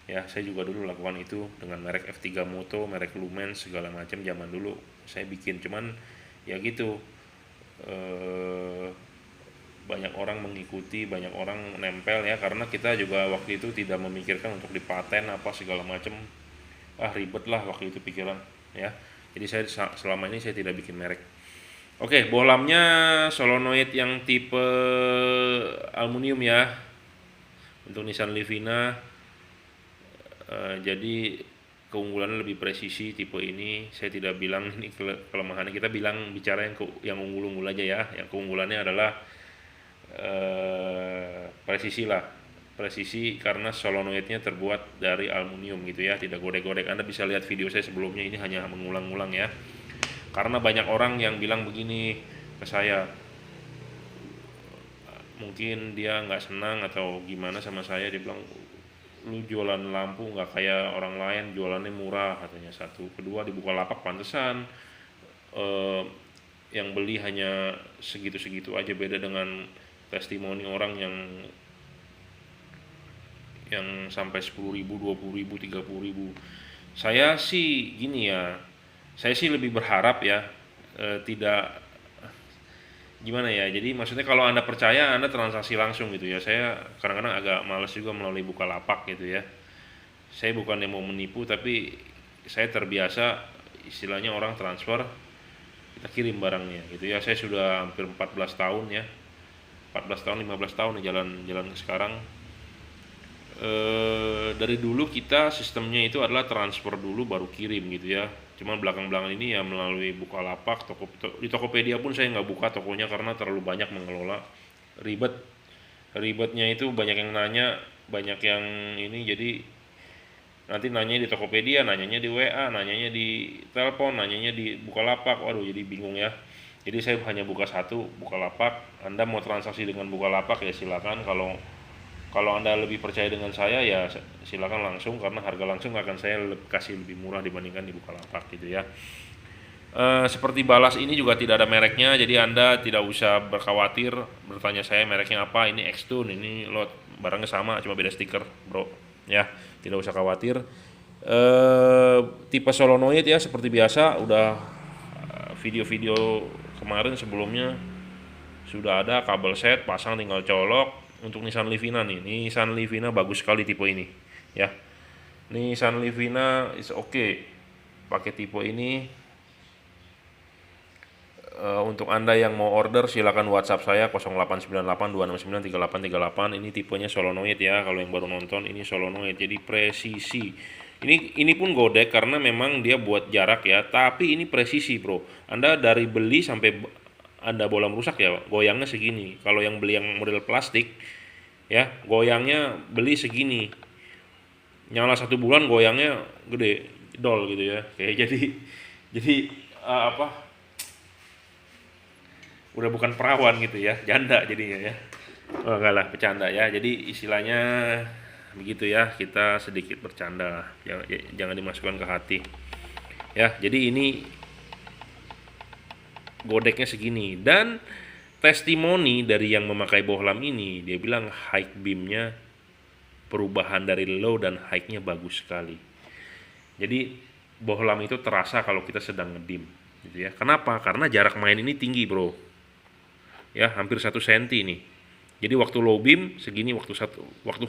Ya, saya juga dulu lakukan itu dengan merek F3 Moto, merek Lumens segala macam zaman dulu saya bikin, cuman ya gitu. Banyak orang mengikuti, banyak orang nempel ya, karena kita juga waktu itu tidak memikirkan untuk dipaten apa segala macam. Ribet lah waktu itu pikiran ya. Jadi saya selama ini saya tidak bikin merek. Oke, bohlamnya solenoid yang tipe aluminium ya, untuk Nissan Livina. Jadi keunggulannya lebih presisi tipe ini. Saya tidak bilang ini kelemahannya, kita bicara yang unggul-unggul aja ya. Yang keunggulannya adalah presisi lah, presisi karena solenoidnya terbuat dari aluminium gitu ya, tidak godek-godek. Anda bisa lihat video saya sebelumnya, ini hanya mengulang-ulang ya. Karena banyak orang yang bilang begini ke saya, mungkin dia nggak senang atau gimana sama saya, dia bilang lu jualan lampu nggak kayak orang lain, jualannya murah katanya. Satu, kedua di Bukalapak pantesan yang beli hanya segitu-segitu aja, beda dengan testimoni orang yang sampai 10.000, 20.000, 30.000. Saya sih gini ya, saya sih lebih berharap ya, tidak gimana ya, jadi maksudnya kalau Anda percaya Anda transaksi langsung gitu ya. Saya kadang-kadang agak males juga melalui Bukalapak gitu ya. Saya bukannya mau menipu, tapi saya terbiasa istilahnya orang transfer kita kirim barangnya gitu ya. Saya sudah hampir 14 tahun ya, 14 tahun 15 tahun nih jalan sekarang. Dari dulu kita sistemnya itu adalah transfer dulu baru kirim gitu ya. Cuman belakang-belakang ini ya melalui Bukalapak, di Tokopedia pun saya nggak buka tokonya karena terlalu banyak mengelola, ribetnya itu, banyak yang nanya, banyak yang ini, jadi nanti nanya di Tokopedia, nanyanya di WA, nanyanya di telepon, nanyanya di Bukalapak, waduh jadi bingung ya. Jadi saya hanya buka satu, Bukalapak. Anda mau transaksi dengan Bukalapak ya silakan. Kalau Anda lebih percaya dengan saya ya silakan langsung, karena harga langsung akan saya kasih lebih murah dibandingkan di Bukalapak gitu ya. Seperti balas ini juga tidak ada mereknya, jadi Anda tidak usah berkhawatir bertanya saya mereknya apa. Ini Xtune, ini lot barangnya sama, cuma beda stiker bro ya, tidak usah khawatir. Tipe solenoid ya seperti biasa, udah video-video kemarin sebelumnya sudah ada kabel set, pasang tinggal colok. Untuk Nissan Livina nih, Nissan Livina bagus sekali tipe ini ya. Nissan Livina is okay pakai tipe ini. Untuk Anda yang mau order silakan WhatsApp saya 0898 269 3838. Ini tipenya solenoid ya, kalau yang baru nonton ini solenoid, jadi presisi. Ini pun godek karena memang dia buat jarak ya, tapi ini presisi bro. Anda dari beli sampai Anda bolam rusak ya goyangnya segini. Kalau yang beli yang model plastik ya. Goyangnya beli segini, nyala 1 bulan goyangnya gede, jedol gitu ya. Kayak jadi apa, udah bukan perawan gitu ya, janda jadinya ya. Oh enggak lah, bercanda ya. Jadi istilahnya begitu ya, kita sedikit bercanda lah, jangan dimasukkan ke hati ya. Jadi ini godeknya segini, dan testimoni dari yang memakai bohlam ini, dia bilang high beamnya, perubahan dari low dan high-nya bagus sekali. Jadi bohlam itu terasa kalau kita sedang ngedim gitu ya. Kenapa? Karena jarak main ini tinggi bro ya, hampir 1 senti nih. Jadi waktu low beam segini, waktu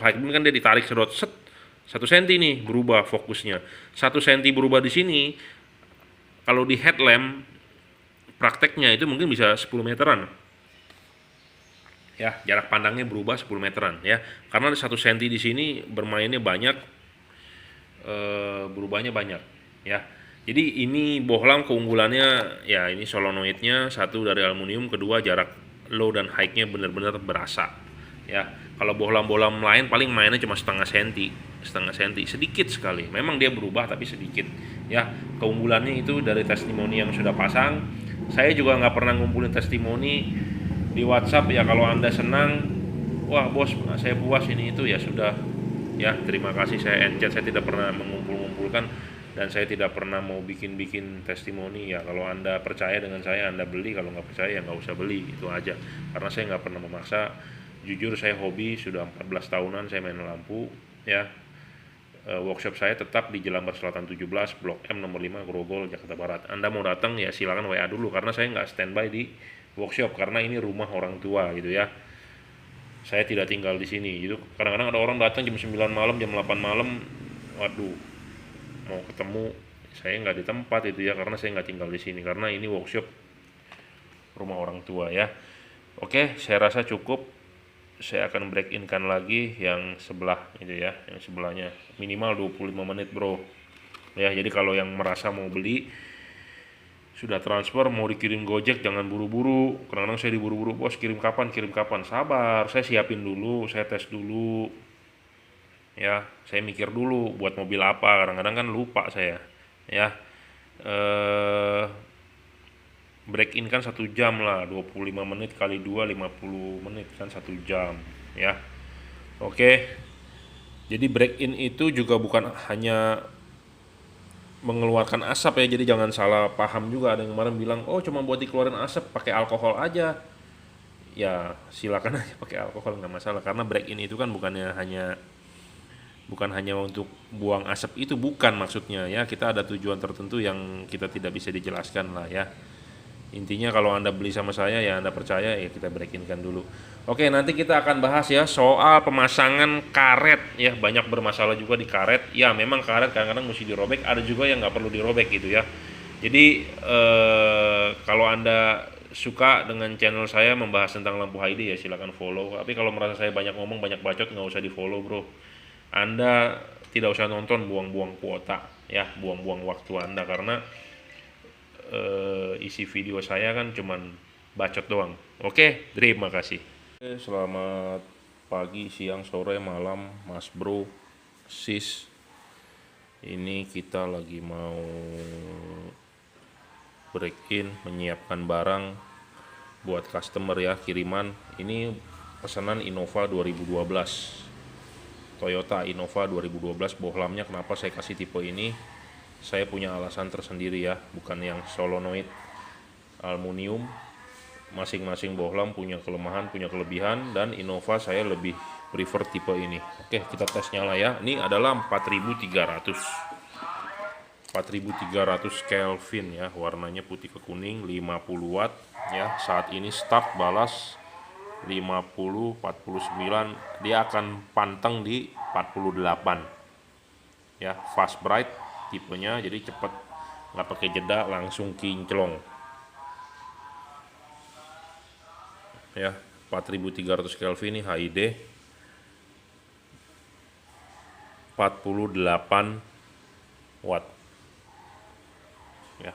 high beam kan dia ditarik sedot set, 1 senti nih berubah fokusnya. 1 senti berubah di sini. Kalau di headlamp prakteknya itu mungkin bisa 10 meteran ya, jarak pandangnya berubah 10 meteran ya, karena 1 senti di sini bermainnya banyak, berubahnya banyak ya. Jadi ini bohlam keunggulannya ya, ini solenoidnya satu dari aluminium, kedua jarak low dan high-nya benar-benar berasa ya. Kalau bohlam-bohlam lain paling mainnya cuma setengah senti, sedikit sekali. Memang dia berubah tapi sedikit ya. Keunggulannya itu dari testimoni yang sudah pasang. Saya juga nggak pernah ngumpulin testimoni di WhatsApp ya. Kalau Anda senang, wah bos saya puas ini itu, ya sudah ya, terima kasih, saya encet. Saya tidak pernah mengumpulkan dan saya tidak pernah mau bikin testimoni ya. Kalau Anda percaya dengan saya, Anda beli. Kalau nggak percaya ya nggak usah beli, itu aja. Karena saya nggak pernah memaksa. Jujur saya hobi, sudah 14 tahunan saya main lampu ya. Workshop saya tetap di Jelambar Selatan 17, Blok M nomor 5, Grogol, Jakarta Barat. Anda mau datang ya silakan WA dulu, karena saya nggak standby di workshop, karena ini rumah orang tua gitu ya. Saya tidak tinggal di sini. Itu kadang-kadang ada orang datang jam 9 malam, jam 8 malam, waduh, mau ketemu saya nggak di tempat itu ya, karena saya nggak tinggal di sini, karena ini workshop rumah orang tua ya. Oke, saya rasa cukup. Saya akan break in kan lagi yang sebelah itu ya, yang sebelahnya minimal 25 menit bro ya. Jadi kalau yang merasa mau beli, sudah transfer, mau dikirim Gojek, jangan buru-buru. Kadang-kadang saya diburu-buru, bos kirim kapan, sabar, saya siapin dulu, saya tes dulu ya, saya mikir dulu buat mobil apa. Kadang-kadang kan lupa saya ya. Break in kan 1 jam lah, 25 menit kali 2, 50 menit kan 1 jam ya. Oke, jadi break in itu juga bukan hanya mengeluarkan asap ya, jadi jangan salah paham juga. Ada yang kemarin bilang, oh cuma buat dikeluarin asap, pakai alkohol aja. Ya silakan aja pakai alkohol, nggak masalah, karena break in itu kan bukan hanya untuk buang asap, itu bukan maksudnya ya. Kita ada tujuan tertentu yang kita tidak bisa dijelaskan lah ya. Intinya kalau Anda beli sama saya ya, Anda percaya ya, kita break in kan dulu. Oke, nanti kita akan bahas ya soal pemasangan karet ya. Banyak bermasalah juga di karet ya. Memang karet kadang-kadang mesti dirobek, ada juga yang nggak perlu dirobek gitu ya. Jadi kalau Anda suka dengan channel saya membahas tentang lampu HID ya silakan follow. Tapi kalau merasa saya banyak ngomong, banyak bacot, nggak usah di follow bro. Anda tidak usah nonton, buang-buang kuota ya, buang-buang waktu Anda, karena isi video saya kan cuman bacot doang. Oke, terima kasih. Selamat pagi, siang, sore, malam, mas bro, sis. Ini kita lagi mau break in, menyiapkan barang buat customer ya, kiriman. Ini pesanan Innova 2012, Toyota Innova 2012 bohlamnya. Kenapa saya kasih tipe ini? Saya punya alasan tersendiri ya, bukan yang solenoid aluminium. Masing-masing bohlam punya kelemahan, punya kelebihan, dan Innova saya lebih prefer tipe ini. Oke, kita tes nyala ya. Ini adalah 4300 Kelvin ya, warnanya putih ke kuning, 50 watt ya. Saat ini start balas 50, 49, dia akan panteng di 48 ya. Fast bright tipenya, jadi cepat, nggak pakai jeda, langsung kinclong ya. 4300 Kelvin ini HID 48 watt ya.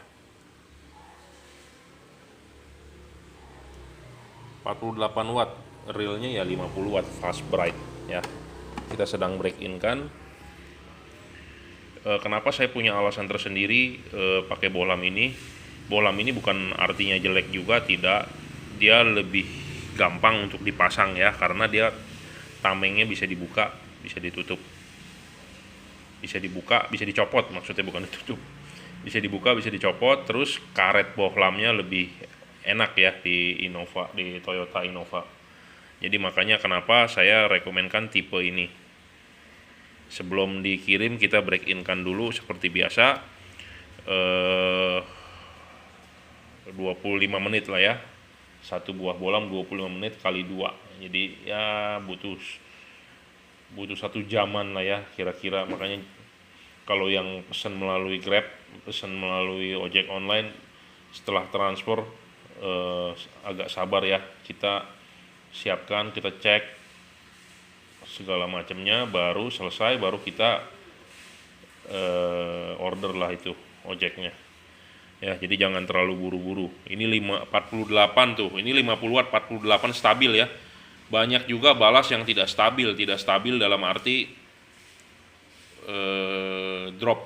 48 watt realnya ya 50 watt fast bright ya. Kita sedang break in kan. Kenapa saya punya alasan tersendiri pakai bohlam ini? Bohlam ini bukan artinya jelek juga, tidak. Dia lebih gampang untuk dipasang ya, karena dia tamengnya bisa dibuka, bisa ditutup, bisa dibuka, bisa dicopot, maksudnya bukan ditutup, bisa dibuka, bisa dicopot. Terus karet bohlamnya lebih enak ya di Innova, di Toyota Innova. Jadi makanya kenapa saya rekomenkan tipe ini. Sebelum dikirim kita break in kan dulu seperti biasa, 25 menit lah ya. Satu buah bohlam 25 menit kali 2, jadi ya butuh 1 jaman lah ya kira-kira. Makanya kalau yang pesan melalui Grab, pesan melalui ojek online, setelah transfer agak sabar ya, kita siapkan, kita cek segala macamnya, baru selesai, baru kita order lah itu ojeknya ya. Jadi jangan terlalu buru-buru. Ini 48 tuh, ini 50 watt 48 stabil ya. Banyak juga balas yang tidak stabil dalam arti drop.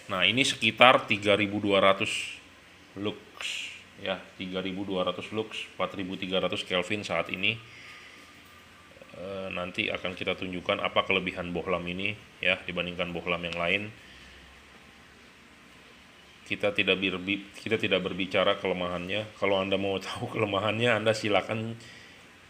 Nah ini sekitar 3200 lux ya, 3200 lux, 4300 Kelvin saat ini. Nanti akan kita tunjukkan apa kelebihan bohlam ini ya dibandingkan bohlam yang lain. Kita tidak berbicara kelemahannya. Kalau Anda mau tahu kelemahannya, Anda silakan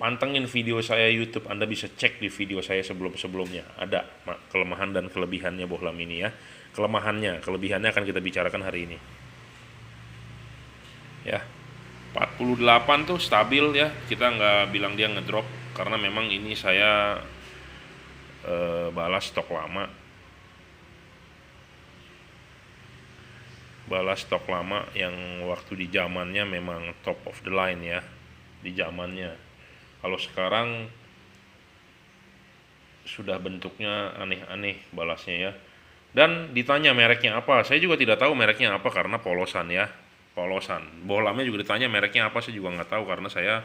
pantengin video saya YouTube. Anda bisa cek di video saya sebelumnya, ada kelemahan dan kelebihannya bohlam ini ya. Kelebihannya akan kita bicarakan hari ini ya. 48 tuh stabil ya, kita nggak bilang dia ngedrop, karena memang ini saya balas stok lama yang waktu di zamannya memang top of the line ya, di zamannya. Kalau sekarang sudah bentuknya aneh-aneh balasnya ya. Dan ditanya mereknya apa, saya juga tidak tahu mereknya apa karena polosan ya, polosan. Bohlamnya juga ditanya mereknya apa, saya juga nggak tahu karena saya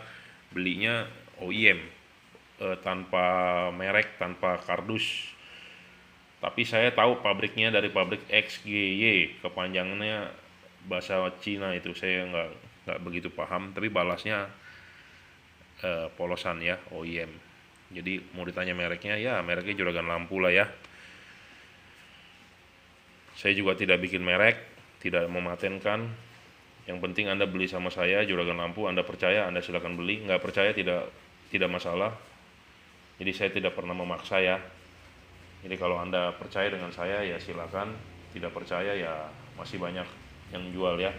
belinya OEM, tanpa merek, tanpa kardus. Tapi saya tahu pabriknya dari pabrik XGY, kepanjangannya bahasa Cina itu, saya nggak begitu paham. Tapi balasnya polosan ya, OEM. Jadi mau ditanya mereknya, ya mereknya juragan lampu lah ya. Saya juga tidak bikin merek, tidak mematenkan. Yang penting Anda beli sama saya juragan lampu, Anda percaya Anda silakan beli, nggak percaya tidak masalah. Jadi saya tidak pernah memaksa ya. Jadi kalau Anda percaya dengan saya ya silakan, tidak percaya ya masih banyak yang jual ya.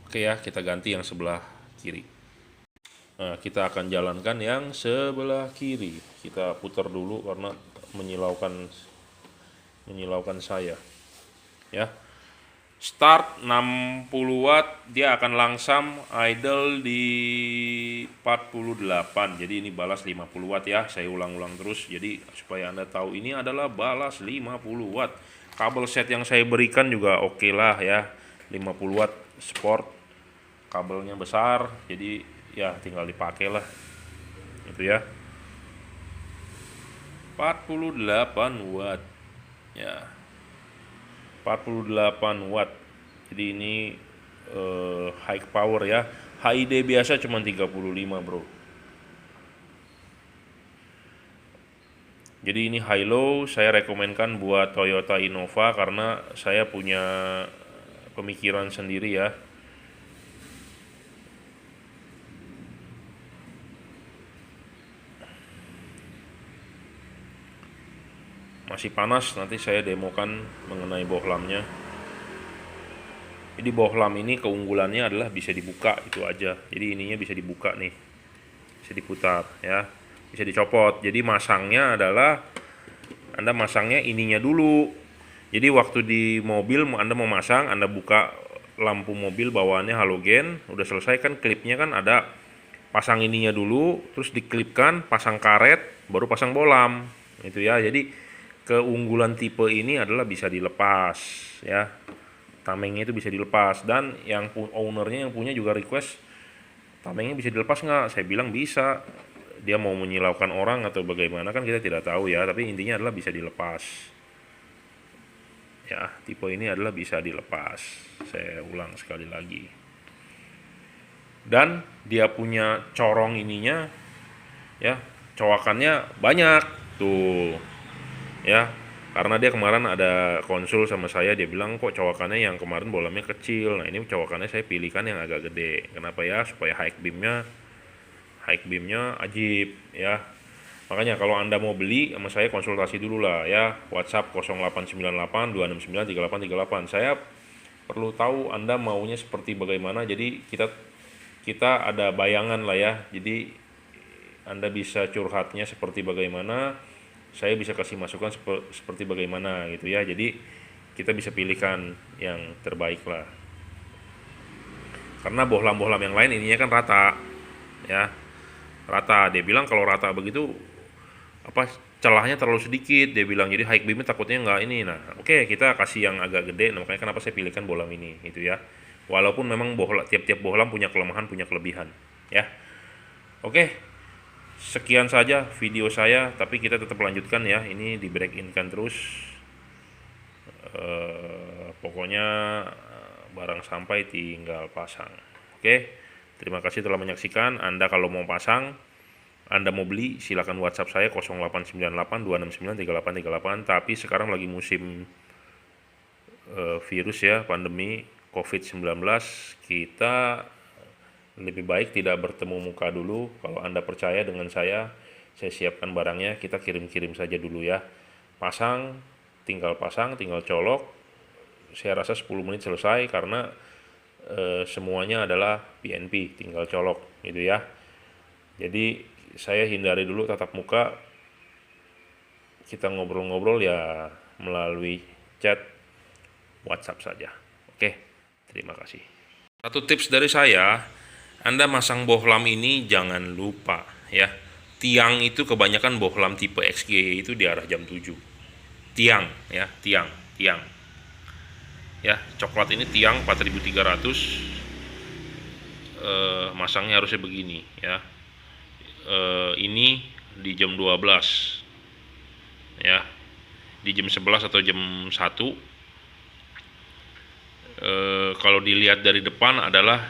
Oke ya, kita ganti yang sebelah kiri. Nah, kita akan jalankan yang sebelah kiri. Kita putar dulu karena menyilaukan saya ya. Start 60 watt, dia akan langsam idle di 48. Jadi ini balas 50 watt ya. Saya ulang-ulang terus jadi supaya Anda tahu ini adalah balas 50 watt. Kabel set yang saya berikan juga oke lah ya. 50 watt sport. Kabelnya besar, jadi ya tinggal dipakai lah. Itu ya. 48 watt. Ya. 48 watt. Jadi ini high power ya. HID biasa cuma 35 bro. Jadi ini high low saya rekomenkan buat Toyota Innova karena saya punya pemikiran sendiri ya. Masih panas, nanti saya demokan mengenai bohlamnya. Jadi bohlam ini keunggulannya adalah bisa dibuka, itu aja. Jadi ininya bisa dibuka nih, bisa diputar ya, bisa dicopot. Jadi masangnya adalah Anda masangnya ininya dulu. Jadi waktu di mobil Anda mau masang, Anda buka lampu mobil bawaannya halogen, udah selesai kan klipnya kan ada, pasang ininya dulu, terus diklipkan, pasang karet, baru pasang bohlam. Itu ya. Jadi keunggulan tipe ini adalah bisa dilepas ya, tamengnya itu bisa dilepas, dan yang ownernya yang punya juga request tamengnya bisa dilepas nggak. Saya bilang bisa, dia mau menyilaukan orang atau bagaimana kan kita tidak tahu ya, tapi intinya adalah bisa dilepas ya. Tipe ini adalah bisa dilepas, saya ulang sekali lagi. Dan dia punya corong ininya ya, cowakannya banyak tuh ya, karena dia kemarin ada konsul sama saya, dia bilang kok cowakannya yang kemarin bolamnya kecil. Nah ini cowakannya saya pilihkan yang agak gede. Kenapa ya? Supaya high beamnya ajib ya. Makanya kalau Anda mau beli sama saya, konsultasi dulu lah ya. WhatsApp 0898 269 3838. Saya perlu tahu Anda maunya seperti bagaimana, jadi kita ada bayangan lah ya. Jadi Anda bisa curhatnya seperti bagaimana, saya bisa kasih masukan seperti bagaimana gitu ya. Jadi kita bisa pilihkan yang terbaik lah. Karena bohlam-bohlam yang lain ininya kan rata ya, rata. Dia bilang kalau rata begitu apa, celahnya terlalu sedikit, dia bilang. Jadi high beamnya takutnya nggak ini. Nah oke, kita kasih yang agak gede. Nah, makanya kenapa saya pilihkan bohlam ini gitu ya. Walaupun memang tiap-tiap bohlam punya kelemahan, punya kelebihan ya. Oke, sekian saja video saya, tapi kita tetap lanjutkan ya. Ini di break in kan terus. Pokoknya barang sampai tinggal pasang. Oke, terima kasih telah menyaksikan. Anda kalau mau pasang, Anda mau beli, silakan WhatsApp saya 0898 269 3838. Tapi sekarang lagi musim virus ya, pandemi COVID-19, kita lebih baik tidak bertemu muka dulu. Kalau Anda percaya dengan saya siapkan barangnya, kita kirim-kirim saja dulu ya. Pasang, tinggal colok. Saya rasa 10 menit selesai, karena semuanya adalah PNP, tinggal colok gitu ya. Jadi saya hindari dulu tatap muka, kita ngobrol-ngobrol ya melalui chat WhatsApp saja. Oke, terima kasih. Satu tips dari saya, Anda masang bohlam ini jangan lupa ya, tiang itu kebanyakan bohlam tipe XG itu di arah jam 7. Tiang ya, tiang ya, coklat ini tiang 4300. Masangnya harusnya begini ya. Ini di jam 12 ya, di jam 11 atau jam 1. Kalau dilihat dari depan adalah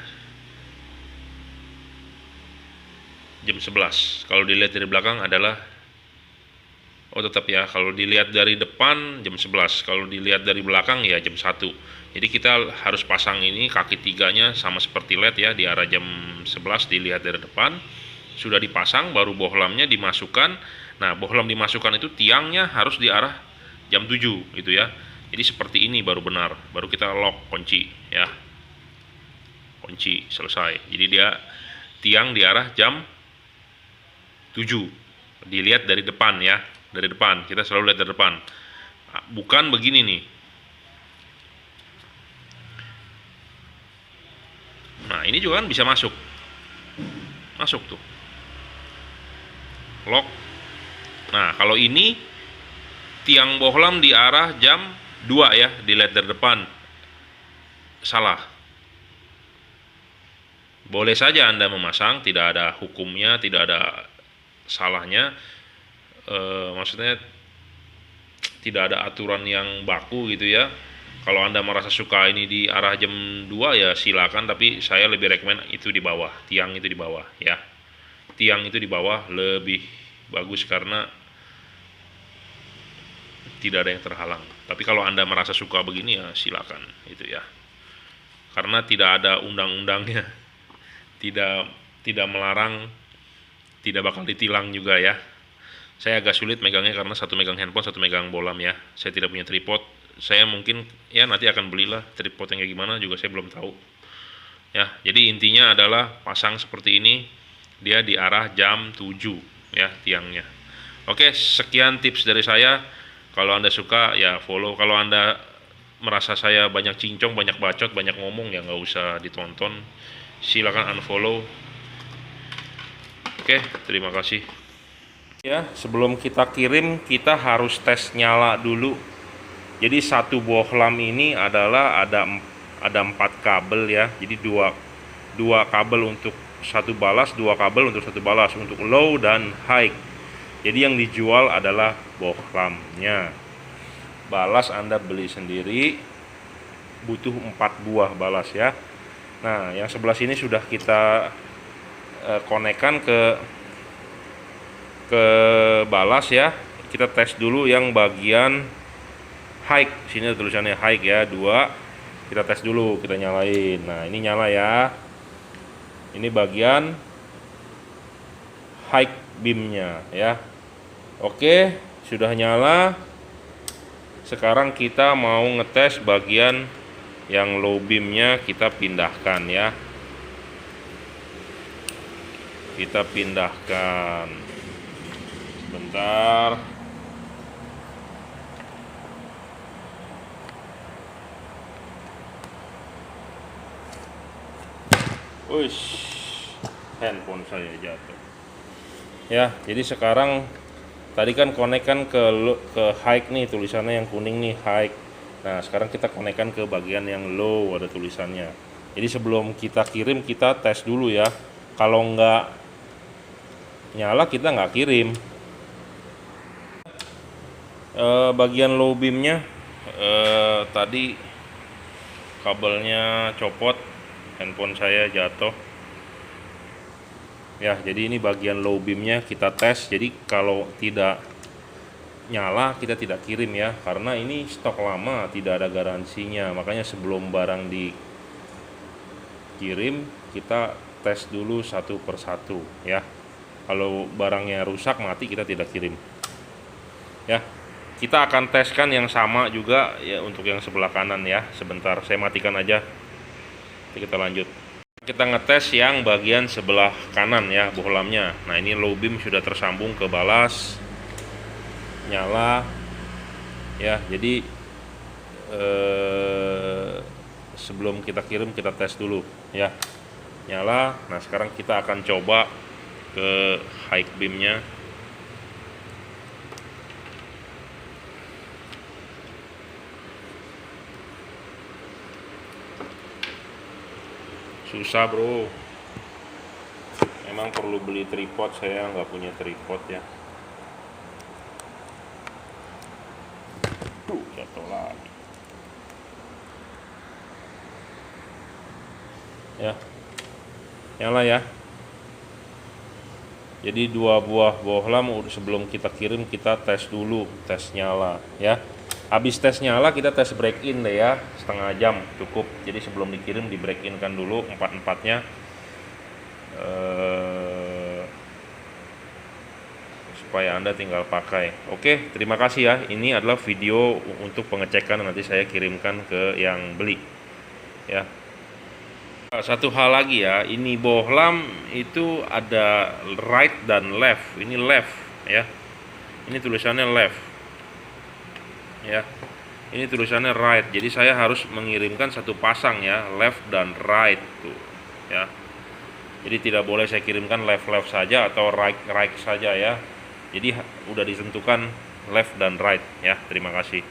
jam 11. Kalau dilihat dari belakang adalah, tetap ya, kalau dilihat dari depan jam 11, kalau dilihat dari belakang ya jam 1. Jadi kita harus pasang ini kaki tiganya sama seperti LED ya, di arah jam 11 dilihat dari depan. Sudah dipasang, baru bohlamnya dimasukkan. Nah, bohlam dimasukkan itu tiangnya harus di arah jam 7 gitu ya. Jadi seperti ini baru benar, baru kita lock, kunci ya. Kunci, selesai. Jadi dia tiang di arah jam 7. Dilihat dari depan ya, dari depan. Kita selalu lihat dari depan. Bukan begini nih. Nah, ini juga kan bisa masuk. Masuk tuh. Lock. Nah, kalau ini tiang bohlam di arah jam 2 ya, dilihat dari depan. Salah. Boleh saja Anda memasang, tidak ada hukumnya, tidak ada salahnya. Maksudnya tidak ada aturan yang baku gitu ya. Kalau Anda merasa suka ini di arah jam 2 ya silakan, tapi saya lebih rekomend itu di bawah, tiang itu di bawah ya. Tiang itu di bawah lebih bagus karena tidak ada yang terhalang. Tapi kalau Anda merasa suka begini ya silakan itu ya. Karena tidak ada undang-undangnya. Tidak melarang, tidak bakal ditilang juga ya. Saya agak sulit megangnya karena satu megang handphone, satu megang bohlam ya. Saya tidak punya tripod. Saya mungkin ya nanti akan belilah tripod yang kayak gimana juga saya belum tahu. Ya, jadi intinya adalah pasang seperti ini, dia di arah jam 7 ya tiangnya. Oke, sekian tips dari saya. Kalau Anda suka ya follow. Kalau Anda merasa saya banyak cincong, banyak bacot, banyak ngomong ya nggak usah ditonton. Silakan unfollow. Oke, terima kasih. Ya, sebelum kita kirim kita harus tes nyala dulu. Jadi satu bohlam ini adalah ada 4 kabel ya. Jadi dua kabel untuk satu balas, dua kabel untuk satu balas untuk low dan high. Jadi yang dijual adalah bohlamnya. Balas Anda beli sendiri, butuh 4 buah balas ya. Nah, yang sebelah sini sudah kita konekkan ke balas ya. Kita tes dulu yang bagian high. Sini ada tulisannya high ya, 2. Kita tes dulu, kita nyalain. Nah, ini nyala ya. Ini bagian high beamnya ya. Oke, sudah nyala. Sekarang kita mau ngetes bagian yang low beamnya, kita pindahkan ya. Kita pindahkan. Bentar. Uish, handphone saya jatuh. Ya, jadi sekarang tadi kan konekkan ke high nih, tulisannya yang kuning nih high. Nah, sekarang kita konekkan ke bagian yang low, ada tulisannya. Jadi sebelum kita kirim kita tes dulu ya. Kalau nggak nyala kita nggak kirim. Bagian low beamnya tadi kabelnya copot, handphone saya jatuh ya. Jadi ini bagian low beamnya kita tes. Jadi kalau tidak nyala kita tidak kirim ya, karena ini stok lama, tidak ada garansinya. Makanya sebelum barang dikirim kita tes dulu satu persatu ya. Kalau barangnya rusak mati kita tidak kirim ya. Kita akan teskan yang sama juga ya untuk yang sebelah kanan ya. Sebentar, saya matikan aja. Nanti kita lanjut. Kita ngetes yang bagian sebelah kanan ya, bohlamnya. Nah, ini low beam sudah tersambung ke balas. Nyala. Ya, jadi sebelum kita kirim kita tes dulu ya. Nyala. Nah, sekarang kita akan coba ke high beamnya. Susah bro, emang perlu beli tripod, saya nggak punya tripod ya. Tuh, jatuh lagi ya. Nyala ya. Jadi 2 buah bohlam sebelum kita kirim kita tes dulu, tes nyala ya. Habis tes nyala kita tes break in deh ya, setengah jam cukup. Jadi sebelum dikirim di break in kan dulu 4-4-nya supaya Anda tinggal pakai. Oke, terima kasih ya. Ini adalah video untuk pengecekan, nanti saya kirimkan ke yang beli ya. Satu hal lagi ya, ini bohlam itu ada right dan left. Ini left ya. Ini tulisannya left ya. Ini tulisannya right. Jadi saya harus mengirimkan satu pasang ya, left dan right tuh ya. Jadi tidak boleh saya kirimkan left saja atau right saja ya. Jadi udah ditentukan left dan right ya. Terima kasih.